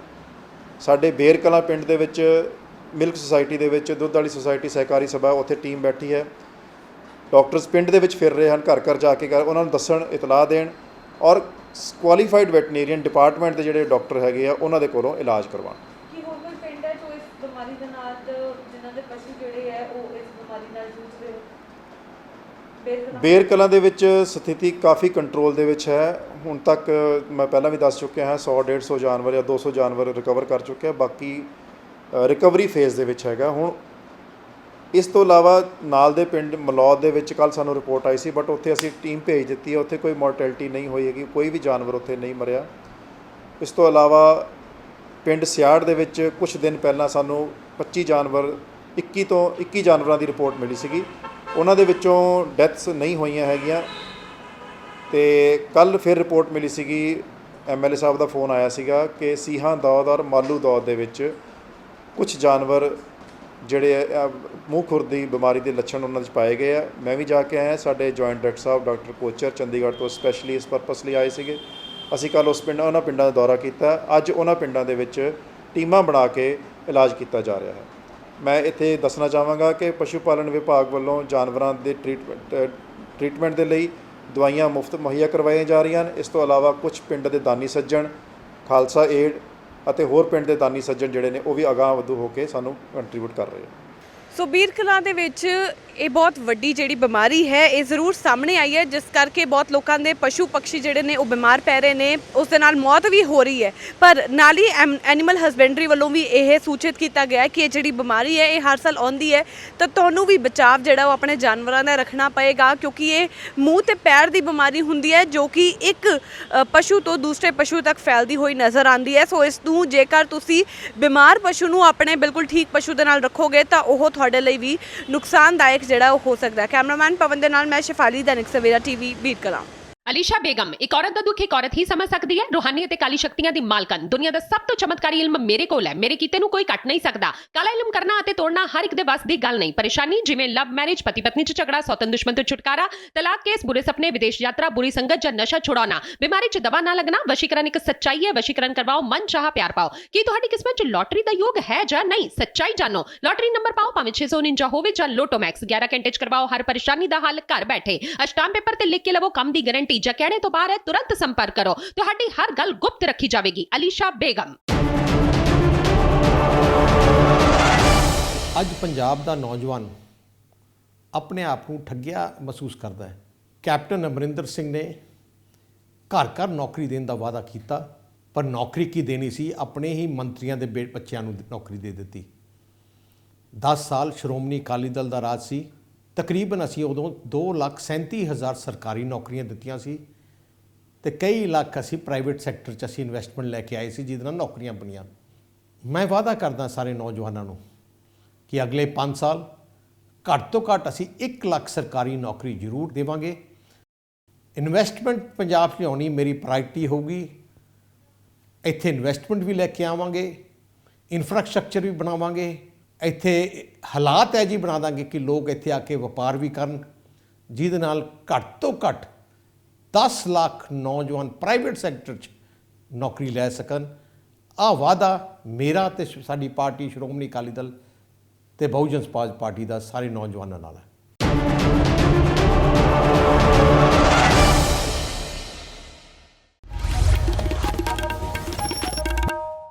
ਸਾਡੇ ਬੇਰ ਕਲਾਂ ਪਿੰਡ ਦੇ ਵਿੱਚ ਮਿਲਕ ਸੁਸਾਇਟੀ ਦੇ ਵਿੱਚ, ਦੁੱਧ ਵਾਲੀ ਸੁਸਾਇਟੀ ਸਹਿਕਾਰੀ ਸਭਾ, ਉੱਥੇ ਟੀਮ ਬੈਠੀ ਹੈ। ਡਾਕਟਰਸ ਪਿੰਡ ਦੇ ਵਿੱਚ ਫਿਰ ਰਹੇ ਹਨ, ਘਰ ਘਰ ਜਾ ਕੇ ਉਹਨਾਂ ਨੂੰ ਦੱਸਣ, ਇਤਲਾਹ ਦੇਣ, ਔਰ ਕੁਆਲੀਫਾਈਡ ਵੈਟਨੇਰੀਅਨ ਡਿਪਾਰਟਮੈਂਟ ਦੇ ਜਿਹੜੇ ਡਾਕਟਰ ਹੈਗੇ ਆ ਉਹਨਾਂ ਦੇ ਕੋਲੋਂ ਇਲਾਜ ਕਰਵਾਉਣ। ਕੀ ਹੋਰ ਕੋਈ ਪਿੰਡ ਹੈ ਜੋ ਇਸ ਬਿਮਾਰੀ ਦੇ ਨਾਲ, ਜਿਨ੍ਹਾਂ ਦੇ ਪਸ਼ੂ ਜਿਹੜੇ ਹੈ ਉਹ ਇਸ ਬਿਮਾਰੀ ਨਾਲ ਜੂਝ ਰਹੇ? ਬੇਰ ਕਲਾਂ ਦੇ ਵਿੱਚ ਸਥਿਤੀ ਕਾਫੀ ਕੰਟਰੋਲ ਦੇ ਵਿੱਚ ਹੈ। ਹੁਣ ਤੱਕ ਮੈਂ ਪਹਿਲਾਂ ਵੀ ਦੱਸ ਚੁੱਕਿਆ ਹਾਂ, 100-150 ਜਾਨਵਰ ਜਾਂ 200 ਜਾਨਵਰ ਰਿਕਵਰ ਕਰ ਚੁੱਕਿਆ, ਬਾਕੀ ਰਿਕਵਰੀ ਫੇਜ਼ ਦੇ ਵਿੱਚ ਹੈਗਾ। ਹੁਣ ਇਸ ਤੋਂ ਇਲਾਵਾ ਨਾਲ ਦੇ ਪਿੰਡ ਮਲੌਦ ਦੇ ਵਿੱਚ ਕੱਲ੍ਹ ਸਾਨੂੰ ਰਿਪੋਰਟ ਆਈ ਸੀ, ਬਟ ਉੱਥੇ ਅਸੀਂ ਟੀਮ ਭੇਜ ਦਿੱਤੀ ਹੈ, ਉੱਥੇ ਕੋਈ ਮੋਰਟੈਲਿਟੀ ਨਹੀਂ ਹੋਈ ਹੈਗੀ, ਕੋਈ ਵੀ ਜਾਨਵਰ ਉੱਥੇ ਨਹੀਂ ਮਰਿਆ। ਇਸ ਤੋਂ ਇਲਾਵਾ ਪਿੰਡ ਸਿਆੜ ਦੇ ਵਿੱਚ ਕੁਝ ਦਿਨ ਪਹਿਲਾਂ ਸਾਨੂੰ 25 ਜਾਨਵਰ 21 ਜਾਨਵਰਾਂ ਦੀ ਰਿਪੋਰਟ ਮਿਲੀ ਸੀਗੀ, ਉਹਨਾਂ ਦੇ ਵਿੱਚੋਂ ਡੈਥਸ ਨਹੀਂ ਹੋਈਆਂ ਹੈਗੀਆਂ। ਤੇ ਕੱਲ੍ਹ ਫਿਰ ਰਿਪੋਰਟ ਮਿਲੀ ਸੀਗੀ, MLA ਸਾਹਿਬ ਦਾ ਫੋਨ ਆਇਆ ਸੀਗਾ ਕਿ ਸੀਹਾਂ ਦੌਦ ਔਰ ਮਾਲੂ ਦੌਦ ਦੇ ਵਿੱਚ ਕੁਝ ਜਾਨਵਰ ਜਿਹੜੇ ਮੂੰਹ ਖੁਰ ਦੀ ਬਿਮਾਰੀ ਦੇ ਲੱਛਣ ਉਹਨਾਂ 'ਚ ਪਾਏ ਗਏ ਆ। ਮੈਂ ਵੀ ਜਾ ਕੇ ਆਇਆ, ਸਾਡੇ ਜੁਆਇੰਟ ਡਾਇਰੈਕਟਰ ਸਾਹਿਬ ਡਾਕਟਰ ਕੋਚਰ ਚੰਡੀਗੜ੍ਹ ਤੋਂ ਸਪੈਸ਼ਲੀ ਇਸ ਪਰਪਸ ਲਈ ਆਏ ਸੀਗੇ। ਅਸੀਂ ਕੱਲ੍ਹ ਉਹਨਾਂ ਪਿੰਡਾਂ ਦਾ ਦੌਰਾ ਕੀਤਾ, ਅੱਜ ਉਹਨਾਂ ਪਿੰਡਾਂ ਦੇ ਵਿੱਚ ਟੀਮਾਂ ਬਣਾ ਕੇ ਇਲਾਜ ਕੀਤਾ ਜਾ ਰਿਹਾ ਹੈ। ਮੈਂ ਇੱਥੇ ਦੱਸਣਾ ਚਾਹਾਂਗਾ ਕਿ ਪਸ਼ੂ ਪਾਲਣ ਵਿਭਾਗ ਵੱਲੋਂ ਜਾਨਵਰਾਂ ਦੇ ਟਰੀਟਮੈਂਟ ਦੇ ਲਈ ਦਵਾਈਆਂ ਮੁਫਤ ਮੁਹੱਈਆ ਕਰਵਾਈਆਂ ਜਾ ਰਹੀਆਂ ਹਨ। ਇਸ ਤੋਂ ਇਲਾਵਾ ਕੁਝ ਪਿੰਡ ਦੇ ਦਾਨੀ ਸੱਜਣ, ਖਾਲਸਾ ਏਡ ਅਤੇ ਹੋਰ ਪਿੰਡ ਦੇ ਦਾਨੀ ਸੱਜਣ ਜਿਹੜੇ ਨੇ ਉਹ ਵੀ ਅਗਾਂਹ ਵਧੂ ਹੋ ਕੇ ਸਾਨੂੰ ਕੰਟਰੀਬਿਊਟ ਕਰ ਰਹੇ ਹਨ। ਸੋ ਬੀਰ ਕਲਾਂ ਦੇ ਵਿੱਚ ਇਹ ਬਹੁਤ ਵੱਡੀ ਜਿਹੜੀ ਬਿਮਾਰੀ ਹੈ ਇਹ ਜ਼ਰੂਰ ਸਾਹਮਣੇ ਆਈ ਹੈ, ਜਿਸ ਕਰਕੇ ਬਹੁਤ ਲੋਕਾਂ ਦੇ ਪਸ਼ੂ ਪੰਛੀ ਜਿਹੜੇ ਨੇ ਉਹ ਬਿਮਾਰ ਪੈ ਰਹੇ ਨੇ, ਉਸ ਦੇ ਨਾਲ ਮੌਤ ਵੀ ਹੋ ਰਹੀ ਹੈ। ਪਰ ਨਾਲ ਹੀ ਐਨੀਮਲ ਹਸਬੈਂਡਰੀ ਵੱਲੋਂ ਵੀ ਇਹ ਸੂਚਿਤ ਕੀਤਾ ਗਿਆ ਕਿ ਇਹ ਜਿਹੜੀ ਬਿਮਾਰੀ ਹੈ ਇਹ ਹਰ ਸਾਲ ਆਉਂਦੀ ਹੈ, ਤਾਂ ਤੁਹਾਨੂੰ ਵੀ ਬਚਾਅ ਜਿਹੜਾ ਉਹ ਆਪਣੇ ਜਾਨਵਰਾਂ ਦਾ ਰੱਖਣਾ ਪਏਗਾ, ਕਿਉਂਕਿ ਇਹ ਮੂੰਹ ਤੇ ਪੈਰ ਦੀ ਬਿਮਾਰੀ ਹੁੰਦੀ ਹੈ ਜੋ ਕਿ ਇੱਕ ਪਸ਼ੂ ਤੋਂ ਦੂਸਰੇ ਪਸ਼ੂ ਤੱਕ ਫੈਲਦੀ ਹੋਈ ਨਜ਼ਰ ਆਉਂਦੀ ਹੈ। ਸੋ ਇਸ ਨੂੰ ਜੇਕਰ ਤੁਸੀਂ ਬਿਮਾਰ ਪਸ਼ੂ ਨੂੰ ਆਪਣੇ ਬਿਲਕੁਲ ਠੀਕ ਪਸ਼ੂ ਦੇ ਨਾਲ ਰੱਖੋਗੇ ਤਾਂ ਉਹ ਤੁਹਾਡੇ ਲਈ ਵੀ ਨੁਕਸਾਨਦਾਇਕ ਜਿਹੜਾ ਉਹ ਹੋ ਸਕਦਾ ਹੈ। ਕੈਮਰਾਮੈਨ ਪਵਨ ਦੇ ਨਾਲ ਮੈਂ ਸ਼ਿਫਾਲੀ, ਦੈਨਿਕ ਸਵੇਰਾ TV, ਬੀਰ ਕਲਾਂ। ਅਲੀਸ਼ਾ ਬੇਗਮ ਇੱਕ ਔਰਤ ਦਾ ਦੁੱਖ ਇੱਕ ਔਰਤ ਹੀ ਸਮਝ ਸਕਦੀ ਹੈ। ਰੂਹਾਨੀ ਅਤੇ ਕਾਲੀ ਸ਼ਕਤੀਆਂ ਦੀ ਮਾਲਕਨ, ਦੁਨੀਆ ਦਾ ਸਭ ਤੋਂ ਚਮਤਕਾਰੀ ਇਲਮ ਮੇਰੇ ਕੋਲ ਹੈ, ਮੇਰੇ ਕੀਤੇ ਨੂੰ ਕੋਈ ਕੱਟ ਨਹੀਂ ਸਕਦਾ। ਕਾਲਾ ਇਲਮ ਕਰਨਾ ਅਤੇ ਤੋੜਨਾ ਹਰ ਇੱਕ ਦੇ ਵੱਸ ਦੀ ਗੱਲ ਨਹੀਂ। ਪਰੇਸ਼ਾਨੀ ਜਿਵੇਂ ਲਵ ਮੈਰਿਜ, ਪਤੀ ਪਤਨੀ 'ਚ ਝਗੜਾ, ਸੌਤਨ ਦੁਸ਼ਮਣ ਤੋਂ ਛੁਟਕਾਰਾ, ਤਲਾਕ ਕੇਸ, ਬੁਰੇ ਸੁਪਨੇ, ਵਿਦੇਸ਼ ਯਾਤਰਾ, ਬੁਰੀ ਸੰਗਤ ਜਾਂ ਨਸ਼ਾ ਛੁਡਾਉਣਾ, ਬਿਮਾਰੀ 'ਚ ਦਵਾ ਨਾ ਲੱਗਣਾ। ਵਸ਼ੀਕਰਨ ਇੱਕ ਸੱਚਾਈ ਹੈ, ਵਸ਼ੀਕਰਨ ਕਰਵਾਓ, ਮਨ ਚਾਹਾ ਪਿਆਰ ਪਾਓ। ਕੀ ਤੁਹਾਡੀ ਕਿਸਮਤ 'ਚ ਲੋਟਰੀ ਦਾ ਯੋਗ ਹੈ ਜਾਂ ਨਹੀਂ? ਸੱਚਾਈ ਜਾਣੋ। ਲੋਟਰੀ ਨੰਬਰ ਪਾਓ, ਭਾਵੇਂ 649 ਹੋਵੇ ਜਾਂ ਲੋਟੋ ਮੈਕਸ। 11 ਘੰਟੇ 'ਚ ਕਰਵਾਓ ਹਰ ਪਰੇਸ਼ਾਨੀ ਦਾ ਹੱਲ ਘਰ ਬੈਠੇ। ਅਸ਼ਟਾਮ ਪੇਪਰ ਤੇ ਲਿਖ ਕੇ ਲਵੋ ਕੰਮ ਦੀ ਗਾਰੰਟੀ। ਜਾਂ ਕਹਿਣੇ ਤੋਂ ਬਾਹਰ तुरंत संपर्क करो, ਤੁਹਾਡੀ ਹਰ ਗੱਲ ਗੁਪਤ ਰੱਖੀ ਜਾਵੇਗੀ। ਅਲੀਸ਼ਾ ਬੇਗਮ। ਅੱਜ ਪੰਜਾਬ ਦਾ ਨੌਜਵਾਨ ਆਪਣੇ ਆਪ ਨੂੰ ਠੱਗਿਆ ਮਹਿਸੂਸ ਕਰਦਾ ਹੈ। ਕੈਪਟਨ ਅਮਰਿੰਦਰ ਸਿੰਘ ਨੇ ਘਰ ਘਰ ਨੌਕਰੀ ਦੇਣ ਦਾ ਵਾਅਦਾ ਕੀਤਾ, ਪਰ ਨੌਕਰੀ ਕੀ ਦੇਣੀ ਸੀ, ਆਪਣੇ ਹੀ ਮੰਤਰੀਆਂ ਦੇ ਬੱਚਿਆਂ ਨੂੰ ਨੌਕਰੀ ਦੇ ਦਿੱਤੀ। 10 ਸਾਲ ਸ਼੍ਰੋਮਣੀ ਅਕਾਲੀ ਦਲ ਦਾ ਰਾਜ ਸੀ, ਤਕਰੀਬਨ ਅਸੀਂ ਉਦੋਂ 2,37,000 ਸਰਕਾਰੀ ਨੌਕਰੀਆਂ ਦਿੱਤੀਆਂ ਸੀ ਤੇ ਕਈ ਲੱਖ ਅਸੀਂ ਪ੍ਰਾਈਵੇਟ ਸੈਕਟਰ 'ਚ ਅਸੀਂ ਇਨਵੈਸਟਮੈਂਟ ਲੈ ਕੇ ਆਏ ਸੀ, ਜਿਹਦੇ ਨਾਲ ਨੌਕਰੀਆਂ ਬਣੀਆਂ। ਮੈਂ ਵਾਅਦਾ ਕਰਦਾ ਸਾਰੇ ਨੌਜਵਾਨਾਂ ਨੂੰ ਕਿ ਅਗਲੇ 5 ਸਾਲ ਘੱਟ ਤੋਂ ਘੱਟ ਅਸੀਂ 1 ਲੱਖ ਸਰਕਾਰੀ ਨੌਕਰੀ ਜ਼ਰੂਰ ਦੇਵਾਂਗੇ। ਇਨਵੈਸਟਮੈਂਟ ਪੰਜਾਬ 'ਚ ਲਿਆਉਣੀ ਮੇਰੀ ਪ੍ਰਾਇਰਟੀ ਹੋਊਗੀ। ਇੱਥੇ ਇਨਵੈਸਟਮੈਂਟ ਵੀ ਲੈ ਕੇ ਆਵਾਂਗੇ, ਇਨਫਰਾਸਟ੍ਰਕਚਰ ਵੀ ਬਣਾਵਾਂਗੇ, ਇੱਥੇ ਹਾਲਾਤ ਹੈ ਜੀ ਬਣਾ ਦਾਂਗੇ ਕਿ ਲੋਕ ਇੱਥੇ ਆ ਕੇ ਵਪਾਰ ਵੀ ਕਰਨ, ਜਿਹਦੇ ਨਾਲ ਘੱਟ ਤੋਂ ਘੱਟ 10 ਲੱਖ ਨੌਜਵਾਨ ਪ੍ਰਾਈਵੇਟ ਸੈਕਟਰ 'ਚ ਨੌਕਰੀ ਲੈ ਸਕਣ। ਆਹ ਵਾਅਦਾ ਮੇਰਾ ਤੇ ਸਾਡੀ ਪਾਰਟੀ ਸ਼੍ਰੋਮਣੀ ਅਕਾਲੀ ਦਲ ਤੇ ਬਹੁਜਨ ਸਮਾਜ ਪਾਰਟੀ ਦਾ ਸਾਰੇ ਨੌਜਵਾਨਾਂ ਨਾਲ ਹੈ।